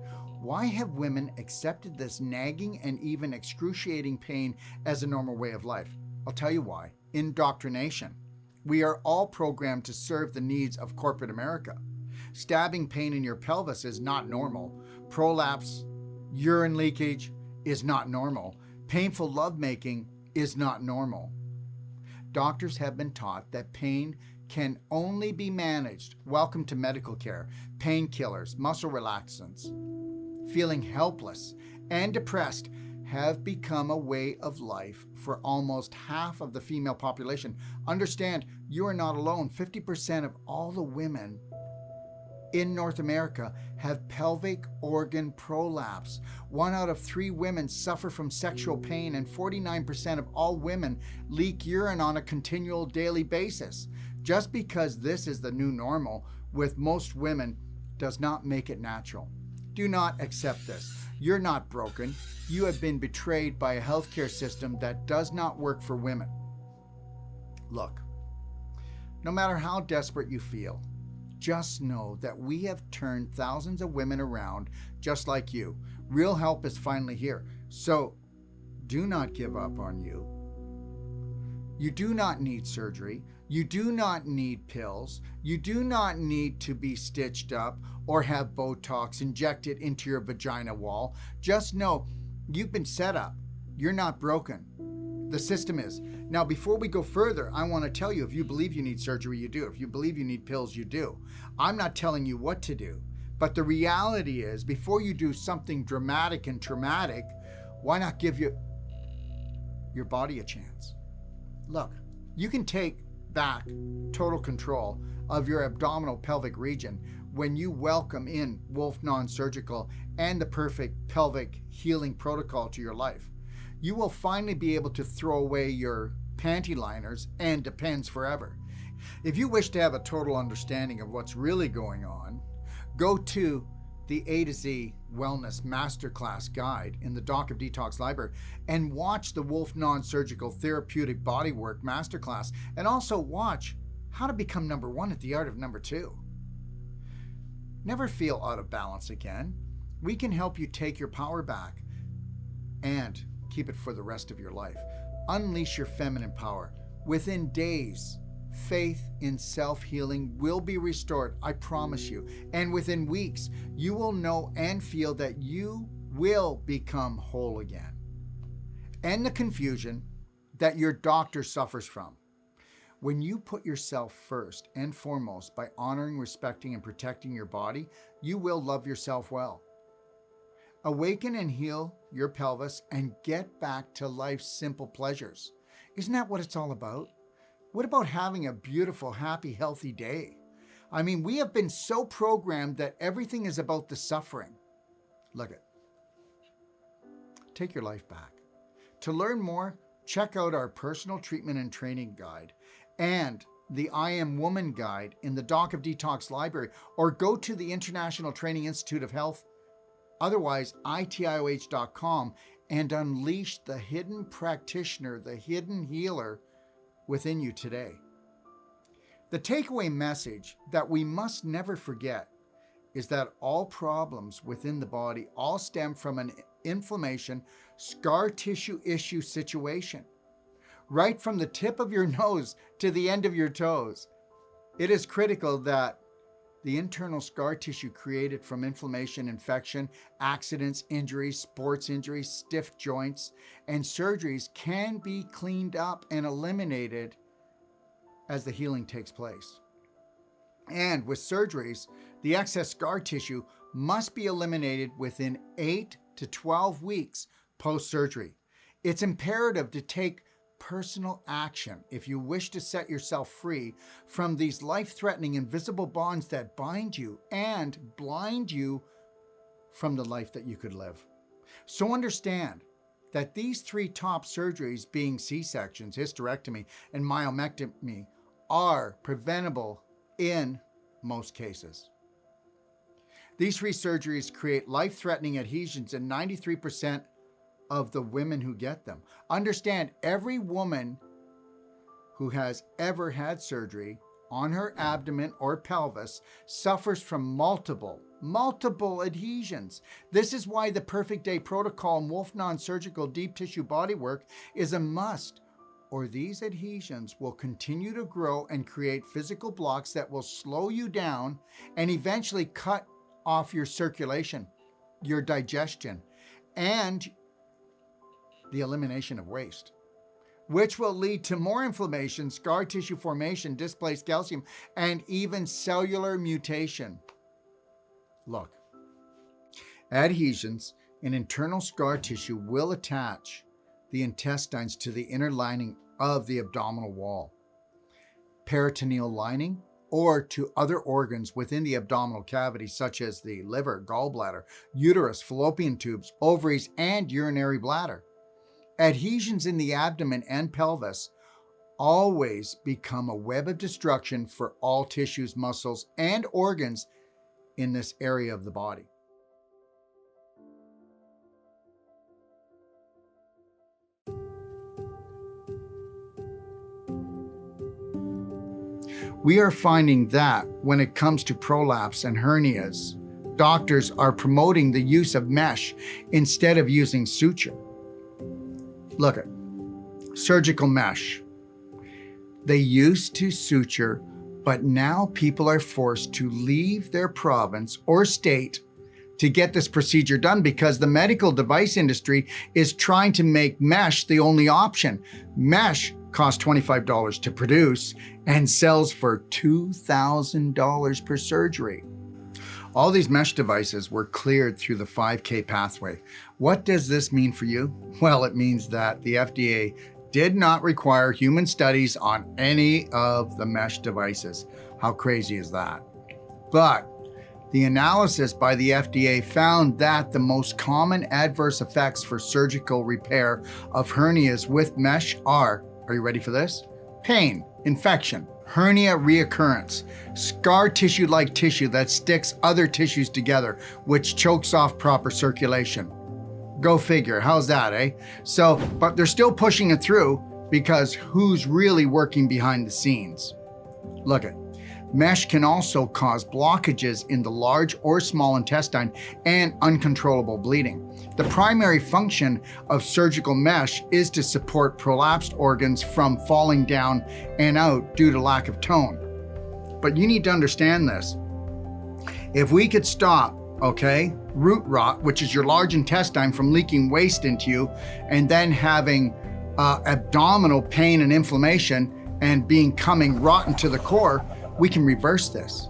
Speaker 1: Why have women accepted this nagging and even excruciating pain as a normal way of life? I'll tell you why. Indoctrination. We are all programmed to serve the needs of corporate America. Stabbing pain in your pelvis is not normal. Prolapse, urine leakage is not normal. Painful lovemaking is not normal. Doctors have been taught that pain can only be managed. Welcome to medical care. Painkillers, muscle relaxants. Feeling helpless and depressed have become a way of life for almost half of the female population. Understand, you are not alone. 50% of all the women in North America have pelvic organ prolapse. 1 out of 3 women suffer from sexual pain, and 49% of all women leak urine on a continual daily basis. Just because this is the new normal with most women does not make it natural. Do not accept this. You're not broken. You have been betrayed by a healthcare system that does not work for women. Look, no matter how desperate you feel, just know that we have turned thousands of women around just like you. Real help is finally here. So do not give up on you. You do not need surgery. You do not need pills. You do not need to be stitched up or have Botox injected into your vagina wall. Just know you've been set up. You're not broken. The system is. Now, before we go further, I want to tell you, if you believe you need surgery, you do. If you believe you need pills, you do. I'm not telling you what to do. But the reality is, before you do something dramatic and traumatic, why not give your body a chance? Look, you can take back total control of your abdominal pelvic region when you welcome in Wolfe Non-Surgical and the perfect pelvic healing protocol to your life. You will finally be able to throw away your panty liners and Depends forever. If you wish to have a total understanding of what's really going on, go to the A to Z Wellness Masterclass Guide in the Doc of Detox library and watch the Wolfe Non-Surgical Therapeutic Bodywork Masterclass, and also watch how to become number 1 at the art of number 2. Never feel out of balance again. We can help you take your power back and keep it for the rest of your life. Unleash your feminine power. Within days, faith in self-healing will be restored, I promise you. And within weeks, you will know and feel that you will become whole again. And the confusion that your doctor suffers from. When you put yourself first and foremost by honoring, respecting, and protecting your body, you will love yourself well. Awaken and heal your pelvis and get back to life's simple pleasures. Isn't that what it's all about? What about having a beautiful, happy, healthy day? I mean, we have been so programmed that everything is about the suffering. Look it. Take your life back. To learn more, check out our personal treatment and training guide and the I Am Woman guide in the Doc of Detox library, or go to the International Training Institute of Health, otherwise itioh.com, and unleash the hidden practitioner, the hidden healer within you today. The takeaway message that we must never forget is that all problems within the body all stem from an inflammation, scar tissue issue situation. Right from the tip of your nose to the end of your toes. It is critical that the internal scar tissue created from inflammation, infection, accidents, injuries, sports injuries, stiff joints, and surgeries can be cleaned up and eliminated as the healing takes place. And with surgeries, the excess scar tissue must be eliminated within 8 to 12 weeks post-surgery. It's imperative to take personal action if you wish to set yourself free from these life-threatening invisible bonds that bind you and blind you from the life that you could live. So understand that these 3 top surgeries, being C-sections, hysterectomy, and myomectomy, are preventable in most cases. These 3 surgeries create life-threatening adhesions in 93% of the women who get them. Understand, every woman who has ever had surgery on her abdomen or pelvis suffers from multiple adhesions. This is why the Perfect Day Protocol and Wolfe Non-Surgical Deep Tissue Bodywork is a must, or these adhesions will continue to grow and create physical blocks that will slow you down and eventually cut off your circulation, your digestion, and the elimination of waste, which will lead to more inflammation, scar tissue formation, displaced calcium, and even cellular mutation. Look, adhesions An internal scar tissue will attach the intestines to the inner lining of the abdominal wall, peritoneal lining, or to other organs within the abdominal cavity, such as the liver, gallbladder, uterus, fallopian tubes, ovaries, and urinary bladder. Adhesions in the abdomen and pelvis always become a web of destruction for all tissues, muscles, and organs in this area of the body. We are finding that when it comes to prolapse and hernias, doctors are promoting the use of mesh instead of using suture. Look at surgical mesh. They used to suture, but now people are forced to leave their province or state to get this procedure done because the medical device industry is trying to make mesh the only option. Mesh costs $25 to produce and sells for $2,000 per surgery. All these mesh devices were cleared through the 5K pathway. What does this mean for you? Well, it means that the FDA did not require human studies on any of the mesh devices. How crazy is that? But the analysis by the FDA found that the most common adverse effects for surgical repair of hernias with mesh are you ready for this? Pain, infection, hernia reoccurrence, scar tissue-like tissue that sticks other tissues together, which chokes off proper circulation. Go figure, how's that, eh? But they're still pushing it through because who's really working behind the scenes? Look it. Mesh can also cause blockages in the large or small intestine and uncontrollable bleeding. The primary function of surgical mesh is to support prolapsed organs from falling down and out due to lack of tone. But you need to understand this. If we could stop, root rot, which is your large intestine from leaking waste into you and then having abdominal pain and inflammation and becoming rotten to the core, we can reverse this.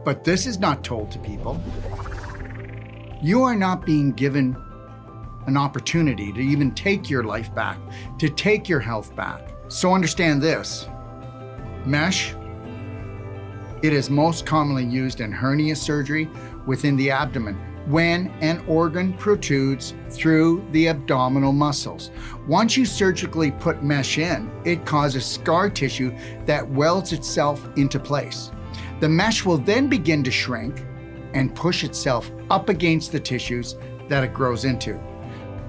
Speaker 1: But this is not told to people. You are not being given an opportunity to even take your life back, to take your health back. So understand this. Mesh, it is most commonly used in hernia surgery within the abdomen when an organ protrudes through the abdominal muscles. Once you surgically put mesh in, it causes scar tissue that welds itself into place. The mesh will then begin to shrink and push itself up against the tissues that it grows into.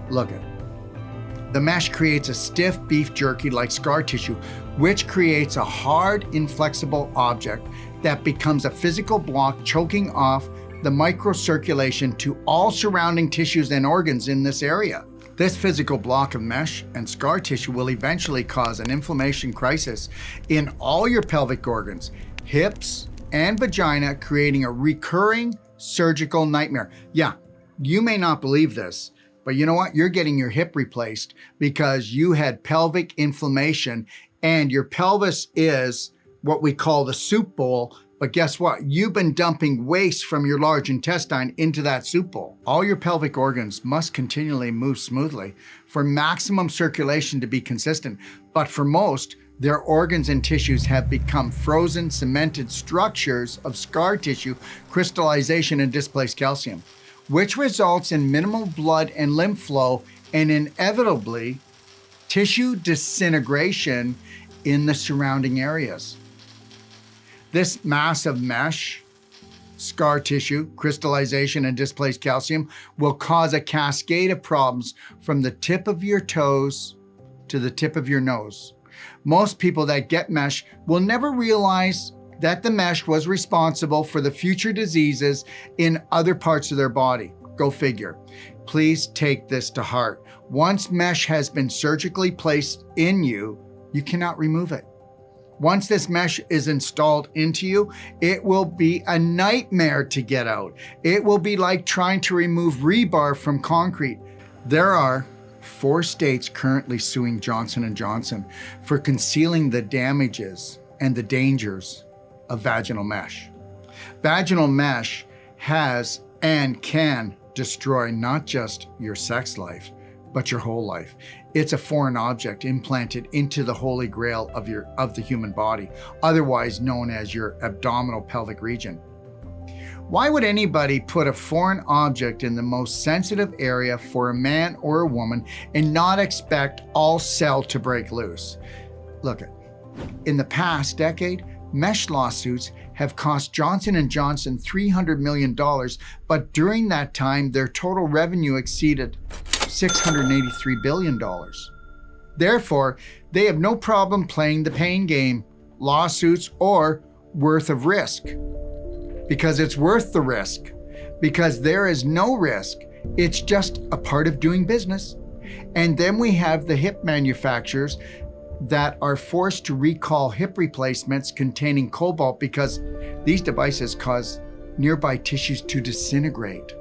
Speaker 1: Look at it. The mesh creates a stiff beef jerky like scar tissue, which creates a hard, inflexible object that becomes a physical block, choking off the microcirculation to all surrounding tissues and organs in this area. This physical block of mesh and scar tissue will eventually cause an inflammation crisis in all your pelvic organs, hips, and vagina, creating a recurring surgical nightmare. Yeah, you may not believe this, but you know what? You're getting your hip replaced because you had pelvic inflammation and your pelvis is what we call the soup bowl. But guess what? You've been dumping waste from your large intestine into that soup bowl. All your pelvic organs must continually move smoothly for maximum circulation to be consistent. But for most, their organs and tissues have become frozen, cemented structures of scar tissue, crystallization, and displaced calcium, which results in minimal blood and lymph flow and inevitably tissue disintegration in the surrounding areas. This mass of mesh, scar tissue, crystallization, and displaced calcium will cause a cascade of problems from the tip of your toes to the tip of your nose. Most people that get mesh will never realize that the mesh was responsible for the future diseases in other parts of their body. Go figure. Please take this to heart. Once mesh has been surgically placed in you, you cannot remove it. Once this mesh is installed into you, it will be a nightmare to get out. It will be like trying to remove rebar from concrete. There are 4 states currently suing Johnson & Johnson for concealing the damages and the dangers of vaginal mesh. Vaginal mesh has and can destroy not just your sex life, but your whole life. It's a foreign object implanted into the holy grail of the human body, otherwise known as your abdominal pelvic region. Why would anybody put a foreign object in the most sensitive area for a man or a woman and not expect all cell to break loose? Look, in the past decade, mesh lawsuits have cost Johnson & Johnson $300 million, but during that time, their total revenue exceeded $683 billion. Therefore, they have no problem playing the pain game, lawsuits or worth of risk. Because it's worth the risk. Because there is no risk. It's just a part of doing business. And then we have the hip manufacturers that are forced to recall hip replacements containing cobalt because these devices cause nearby tissues to disintegrate.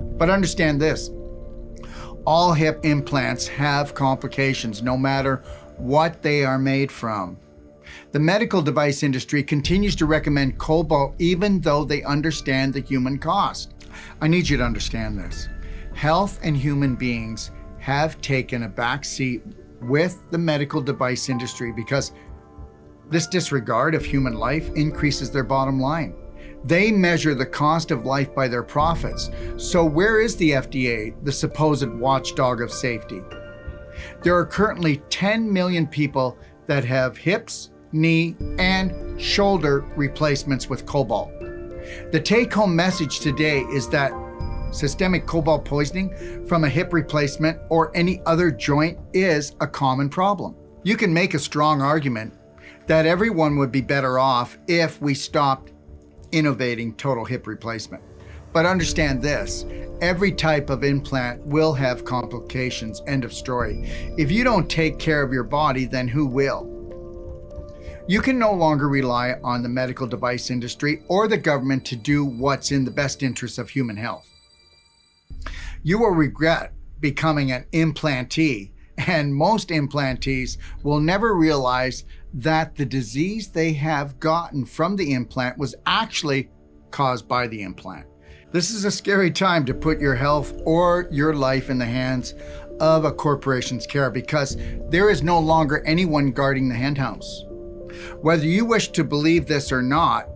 Speaker 1: But understand this, all hip implants have complications no matter what they are made from. The medical device industry continues to recommend cobalt even though they understand the human cost. I need you to understand this. Health and human beings have taken a back seat with the medical device industry because this disregard of human life increases their bottom line. They measure the cost of life by their profits. So where is the FDA, the supposed watchdog of safety? There are currently 10 million people that have hips, knee, and shoulder replacements with cobalt. The take-home message today is that systemic cobalt poisoning from a hip replacement or any other joint is a common problem. You can make a strong argument that everyone would be better off if we stopped innovating total hip replacement. But understand this, every type of implant will have complications, end of story. If you don't take care of your body, then who will? You can no longer rely on the medical device industry or the government to do what's in the best interest of human health. You will regret becoming an implantee, and most implantees will never realize that the disease they have gotten from the implant was actually caused by the implant. This is a scary time to put your health or your life in the hands of a corporation's care because there is no longer anyone guarding the henhouse. Whether you wish to believe this or not,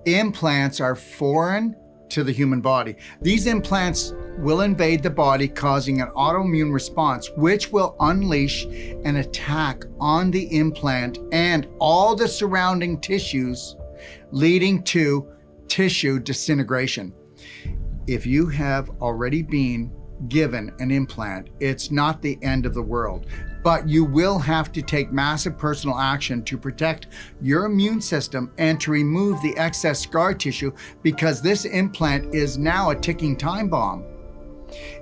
Speaker 1: implants are foreign to the human body. These implants will invade the body, causing an autoimmune response, which will unleash an attack on the implant and all the surrounding tissues, leading to tissue disintegration. If you have already been given an implant, it's not the end of the world, but you will have to take massive personal action to protect your immune system and to remove the excess scar tissue because this implant is now a ticking time bomb.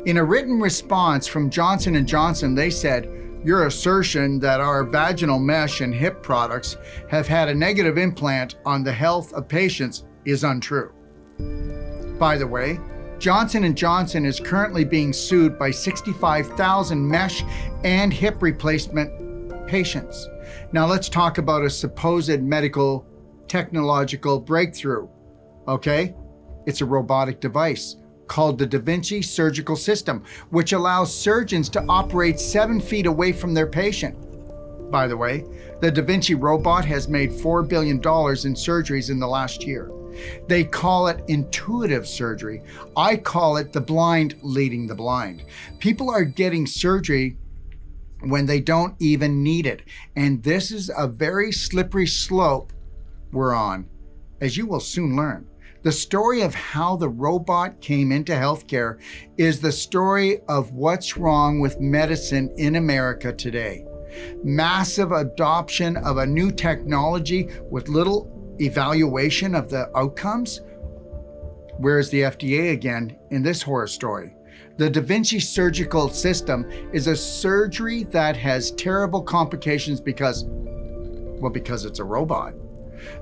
Speaker 1: In a written response from Johnson & Johnson, they said, "Your assertion that our vaginal mesh and hip products have had a negative impact on the health of patients is untrue." By the way, Johnson & Johnson is currently being sued by 65,000 mesh and hip replacement patients. Now let's talk about a supposed medical technological breakthrough, okay? It's a robotic device called the Da Vinci Surgical System, which allows surgeons to operate 7 feet away from their patient. By the way, the Da Vinci robot has made $4 billion in surgeries in the last year. They call it intuitive surgery. I call it the blind leading the blind. People are getting surgery when they don't even need it. And this is a very slippery slope we're on, as you will soon learn. The story of how the robot came into healthcare is the story of what's wrong with medicine in America today. Massive adoption of a new technology with little evaluation of the outcomes. Where's the FDA again in this horror story? The Da Vinci Surgical System is a surgery that has terrible complications because it's a robot.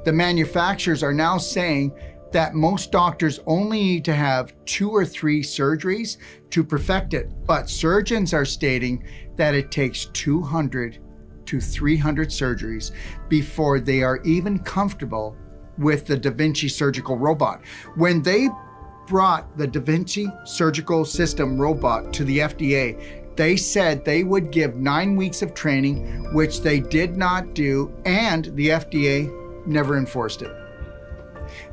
Speaker 1: The manufacturers are now saying that most doctors only need to have 2 or 3 surgeries to perfect it, but surgeons are stating that it takes 200 to 300 surgeries before they are even comfortable with the Da Vinci surgical robot. When they brought the Da Vinci Surgical System robot to the FDA, they said they would give 9 weeks of training, which they did not do, and the FDA never enforced it.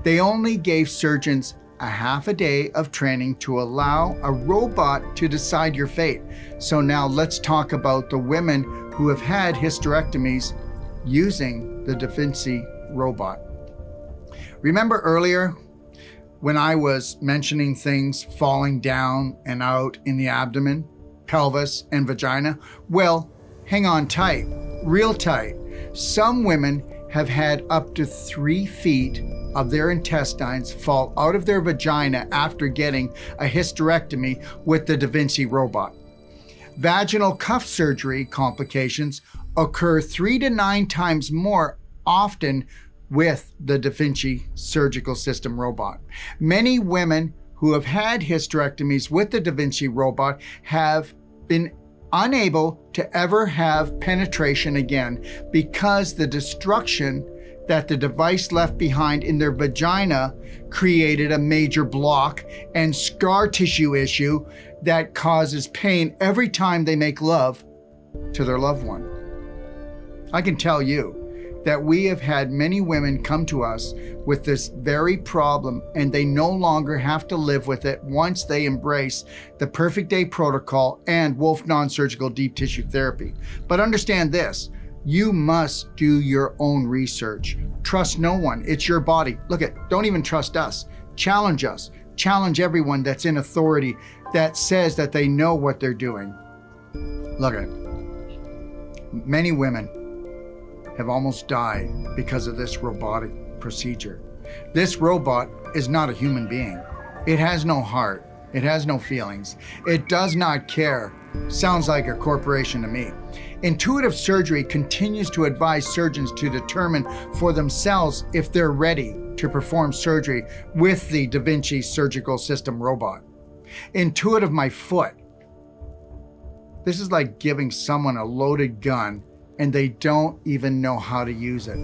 Speaker 1: They only gave surgeons a half a day of training to allow a robot to decide your fate. So now let's talk about the women who have had hysterectomies using the Da Vinci robot. Remember earlier when I was mentioning things falling down and out in the abdomen, pelvis, and vagina? Well, hang on tight, real tight. Some women have had up to 3 feet of their intestines fall out of their vagina after getting a hysterectomy with the Da Vinci robot. Vaginal cuff surgery complications occur 3 to 9 times more often with the Da Vinci Surgical System robot. Many women who have had hysterectomies with the Da Vinci robot have been unable to ever have penetration again because the destruction that the device left behind in their vagina created a major block and scar tissue issue that causes pain every time they make love to their loved one. I can tell you that we have had many women come to us with this very problem, and they no longer have to live with it once they embrace the Perfect Day protocol and Wolfe Non-Surgical deep tissue therapy. But understand this, you must do your own research. Trust no one, it's your body. Look don't even trust us. Challenge us. Challenge everyone that's in authority that says that they know what they're doing. Look many women have almost died because of this robotic procedure. This robot is not a human being. It has no heart. It has no feelings. It does not care. Sounds like a corporation to me. Intuitive Surgery continues to advise surgeons to determine for themselves if they're ready to perform surgery with the Da Vinci Surgical System robot. Intuitive my foot. This is like giving someone a loaded gun and they don't even know how to use it.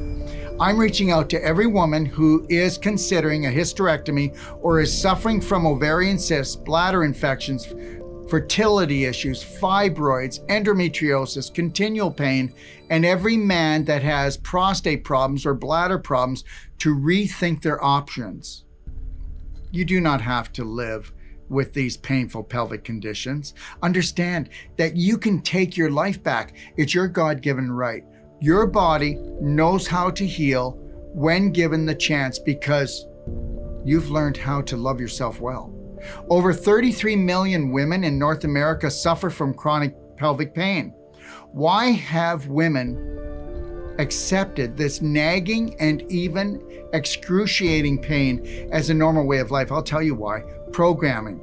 Speaker 1: I'm reaching out to every woman who is considering a hysterectomy or is suffering from ovarian cysts, bladder infections, fertility issues, fibroids, endometriosis, continual pain, and every man that has prostate problems or bladder problems to rethink their options. You do not have to live with these painful pelvic conditions. Understand that you can take your life back. It's your God-given right. Your body knows how to heal when given the chance because you've learned how to love yourself well. Over 33 million women in North America suffer from chronic pelvic pain. Why have women accepted this nagging and even excruciating pain as a normal way of life? I'll tell you why. Programming.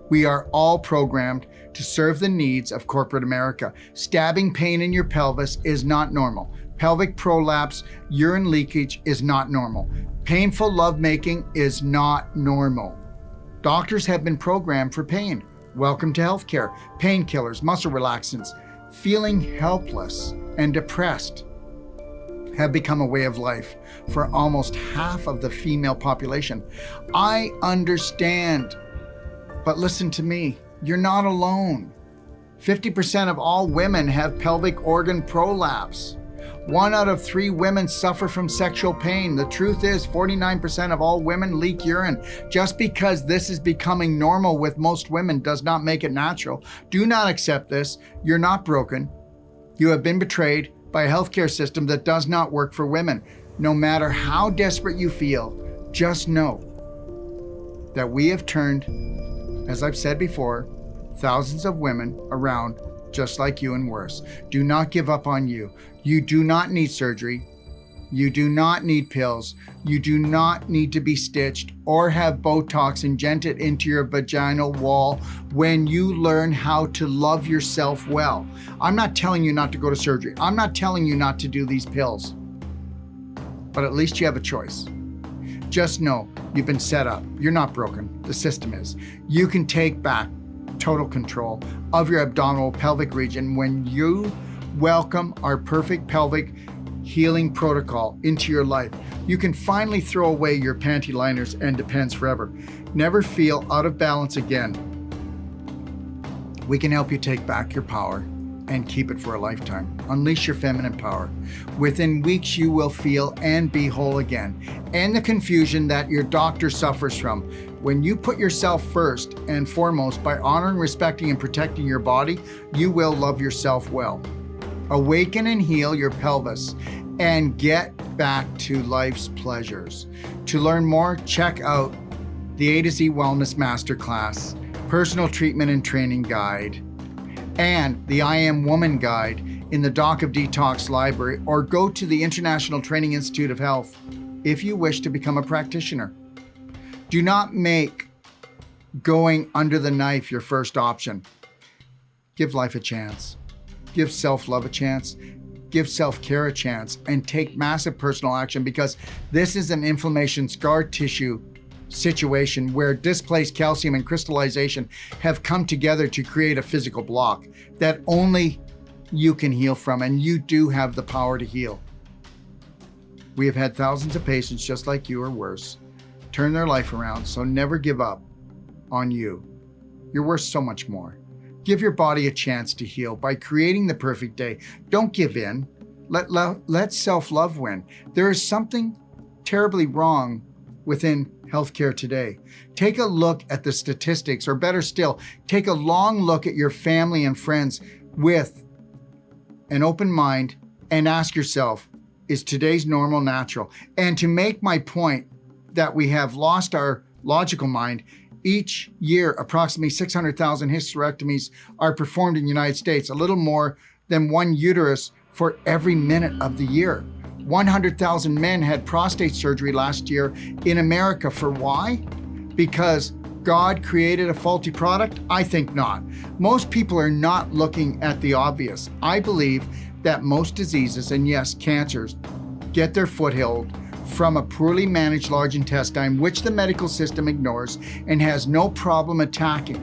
Speaker 1: We are all programmed to serve the needs of corporate America. Stabbing pain in your pelvis is not normal. Pelvic prolapse, urine leakage is not normal. Painful lovemaking is not normal. Doctors have been programmed for pain. Welcome to healthcare. Painkillers, muscle relaxants, feeling helpless and depressed have become a way of life for almost half of the female population. I understand, but listen to me, you're not alone. 50% of all women have pelvic organ prolapse. 1 out of 3 women suffer from sexual pain. The truth is 49% of all women leak urine. Just because this is becoming normal with most women does not make it natural. Do not accept this. You're not broken. You have been betrayed by a healthcare system that does not work for women. No matter how desperate you feel, just know that we have turned, as I've said before, thousands of women around just like you and worse. Do not give up on you. You do not need surgery. You do not need pills. You do not need to be stitched or have Botox injected into your vaginal wall when you learn how to love yourself well. I'm not telling you not to go to surgery. I'm not telling you not to do these pills. But at least you have a choice. Just know you've been set up. You're not broken. The system is. You can take back total control of your abdominal pelvic region when you welcome our perfect pelvic healing protocol into your life. You can finally throw away your panty liners and Depends forever. Never feel out of balance again. We can help you take back your power and keep it for a lifetime. Unleash your feminine power. Within weeks, you will feel and be whole again. And the confusion that your doctor suffers from. When you put yourself first and foremost by honoring, respecting, and protecting your body, you will love yourself well. Awaken and heal your pelvis and get back to life's pleasures. To learn more, check out the A to Z Wellness Masterclass, Personal Treatment and Training Guide, and the I Am Woman Guide in the Doc of Detox library, or go to the International Training Institute of Health if you wish to become a practitioner. Do not make going under the knife your first option. Give life a chance. Give self-love a chance. Give self-care a chance, and take massive personal action, because this is an inflammation scar tissue situation where displaced calcium and crystallization have come together to create a physical block that only you can heal from, and you do have the power to heal. We have had thousands of patients just like you or worse turn their life around, so never give up on you. You're worth so much more. Give your body a chance to heal by creating the perfect day. Don't give in. Let self-love win. There is something terribly wrong within healthcare today. Take a look at the statistics, or better still, take a long look at your family and friends with an open mind and ask yourself, is today's normal natural? And to make my point that we have lost our logical mind, each year, approximately 600,000 hysterectomies are performed in the United States, a little more than one uterus for every minute of the year. 100,000 men had prostate surgery last year in America. For why? Because God created a faulty product? I think not. Most people are not looking at the obvious. I believe that most diseases, and yes, cancers, get their foothold from a poorly managed large intestine, which the medical system ignores and has no problem attacking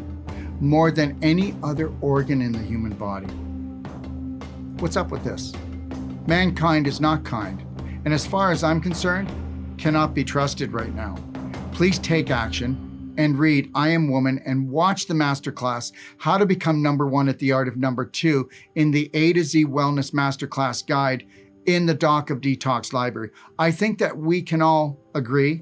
Speaker 1: more than any other organ in the human body. What's up with this? Mankind is not kind, and as far as I'm concerned, cannot be trusted right now. Please take action and read I Am Woman and watch the masterclass, How to Become Number One at the Art of Number Two, in the A to Z Wellness Masterclass Guide in the Doc of Detox library. I think that we can all agree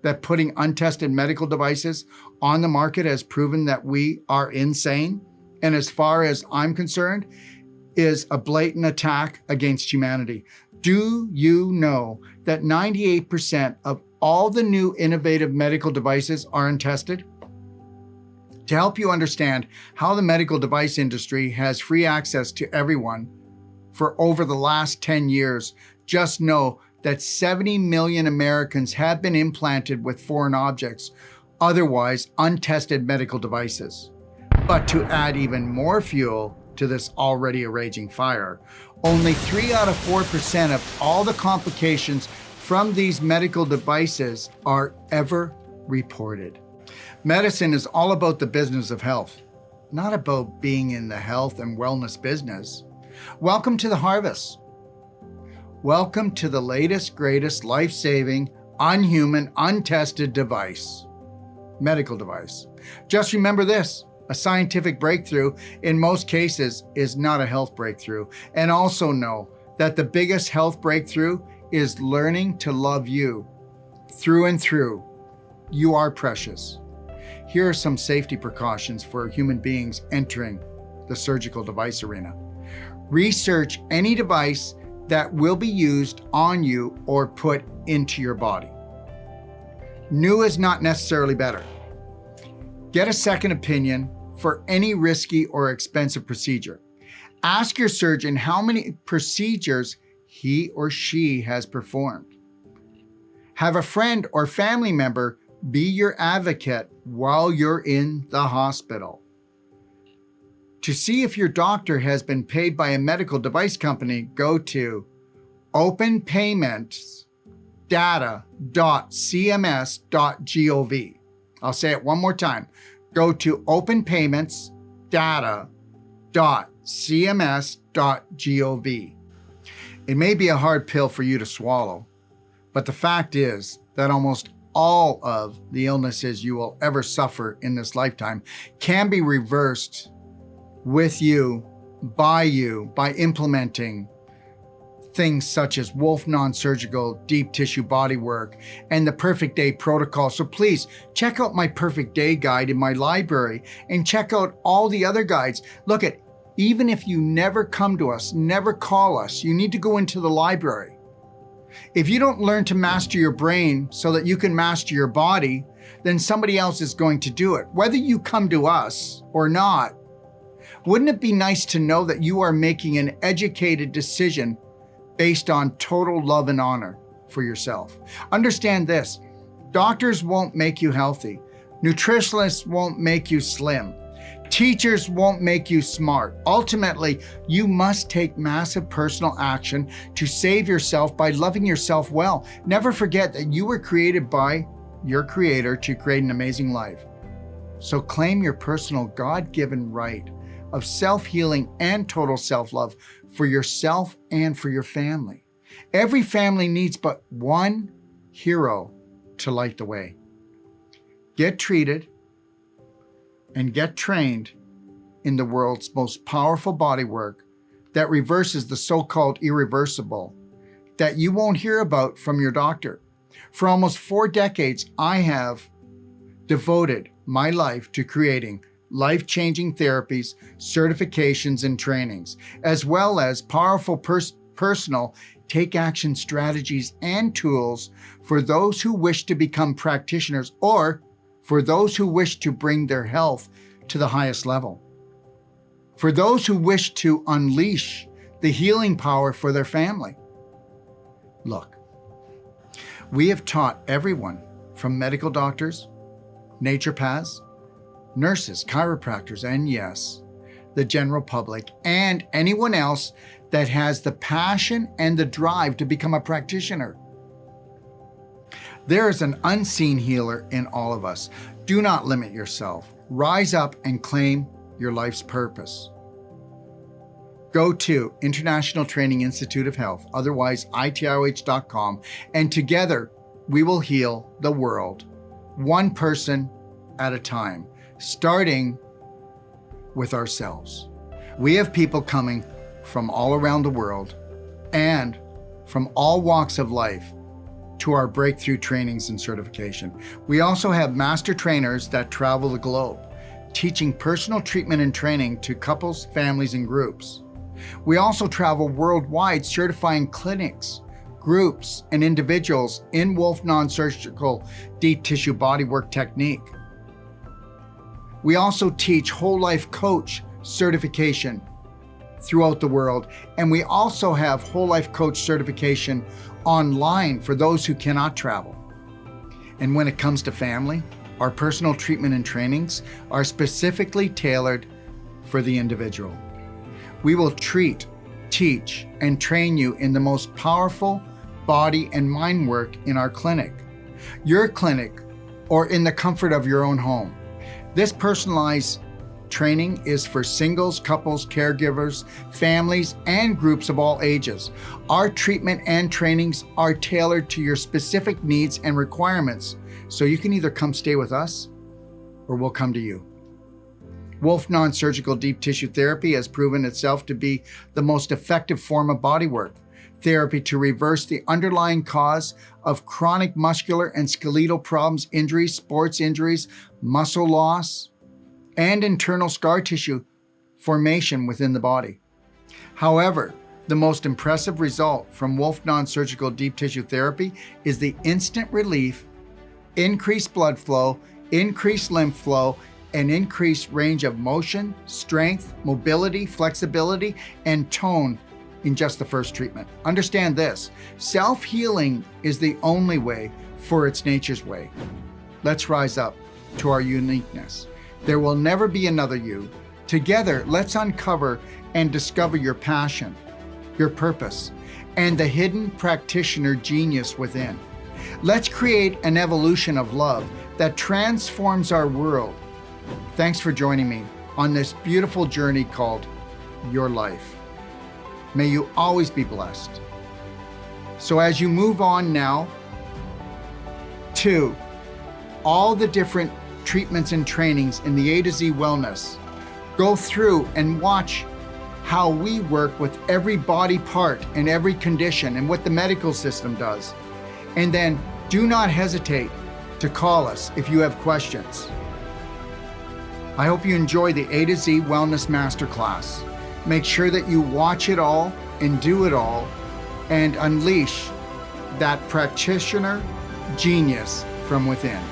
Speaker 1: that putting untested medical devices on the market has proven that we are insane. And as far as I'm concerned, is a blatant attack against humanity. Do you know that 98% of all the new innovative medical devices are untested? To help you understand how the medical device industry has free access to everyone for over the last 10 years, just know that 70 million Americans have been implanted with foreign objects, otherwise untested medical devices. But to add even more fuel to this already a raging fire, only 3 out of 4% of all the complications from these medical devices are ever reported. Medicine is all about the business of health, not about being in the health and wellness business. Welcome to the harvest. Welcome to the latest, greatest, life-saving, unhuman, untested device, medical device. Just remember this, a scientific breakthrough in most cases is not a health breakthrough. And also know that the biggest health breakthrough is learning to love you through and through. You are precious. Here are some safety precautions for human beings entering the surgical device arena. Research any device that will be used on you or put into your body. New is not necessarily better. Get a second opinion for any risky or expensive procedure. Ask your surgeon how many procedures he or she has performed. Have a friend or family member be your advocate while you're in the hospital. To see if your doctor has been paid by a medical device company, go to openpaymentsdata.cms.gov. I'll say it one more time. Go to openpaymentsdata.cms.gov. It may be a hard pill for you to swallow, But the fact is that almost all of the illnesses you will ever suffer in this lifetime can be reversed with you, by implementing things such as Wolfe Non-Surgical deep tissue body work and the Perfect Day protocol. So please check out my Perfect Day guide in my library and check out all the other guides. Look at, even if you never come to us, never call us, you need to go into the library. If you don't learn to master your brain so that you can master your body, then somebody else is going to do it. Whether you come to us or not, wouldn't it be nice to know that you are making an educated decision based on total love and honor for yourself? Understand this, doctors won't make you healthy. Nutritionists won't make you slim. Teachers won't make you smart. Ultimately, you must take massive personal action to save yourself by loving yourself well. Never forget that you were created by your Creator to create an amazing life. So claim your personal God-given right of self-healing and total self-love for yourself and for your family. Every family needs but one hero to light the way. Get treated and get trained in the world's most powerful body work that reverses the so-called irreversible that you won't hear about from your doctor. For almost 4 decades, I have devoted my life to creating life-changing therapies, certifications, and trainings, as well as powerful personal take-action strategies and tools for those who wish to become practitioners or for those who wish to bring their health to the highest level, for those who wish to unleash the healing power for their family. Look, we have taught everyone from medical doctors, naturopaths, nurses, chiropractors, and yes, the general public, and anyone else that has the passion and the drive to become a practitioner. There is an unseen healer in all of us. Do not limit yourself. Rise up and claim your life's purpose. Go to International Training Institute of Health, otherwise ITIOH.com, and together we will heal the world, one person at a time, starting with ourselves. We have people coming from all around the world and from all walks of life to our breakthrough trainings and certification. We also have master trainers that travel the globe, teaching personal treatment and training to couples, families, and groups. We also travel worldwide, certifying clinics, groups, and individuals in Wolfe Non-Surgical deep tissue bodywork technique. We also teach whole life coach certification throughout the world, and we also have whole life coach certification online for those who cannot travel. And when it comes to family, our personal treatment and trainings are specifically tailored for the individual. We will treat, teach, and train you in the most powerful body and mind work in our clinic, your clinic, or in the comfort of your own home. This personalized training is for singles, couples, caregivers, families, and groups of all ages. Our treatment and trainings are tailored to your specific needs and requirements, so you can either come stay with us or we'll come to you. Wolfe Non-Surgical Deep Tissue Therapy has proven itself to be the most effective form of bodywork therapy to reverse the underlying cause of chronic muscular and skeletal problems, injuries, sports injuries, muscle loss, and internal scar tissue formation within the body. However, the most impressive result from Wolfe Non-Surgical Deep Tissue Therapy is the instant relief, increased blood flow, increased lymph flow, and increased range of motion, strength, mobility, flexibility, and tone in just the first treatment. Understand this, self-healing is the only way for its nature's way. Let's rise up to our uniqueness. There will never be another you. Together, let's uncover and discover your passion, your purpose, and the hidden practitioner genius within. Let's create an evolution of love that transforms our world. Thanks for joining me on this beautiful journey called your life. May you always be blessed. So as you move on now 2, all the different treatments and trainings in the A to Z Wellness. Go through and watch how we work with every body part and every condition and what the medical system does. And then do not hesitate to call us if you have questions. I hope you enjoy the A to Z Wellness Masterclass. Make sure that you watch it all and do it all and unleash that practitioner genius from within.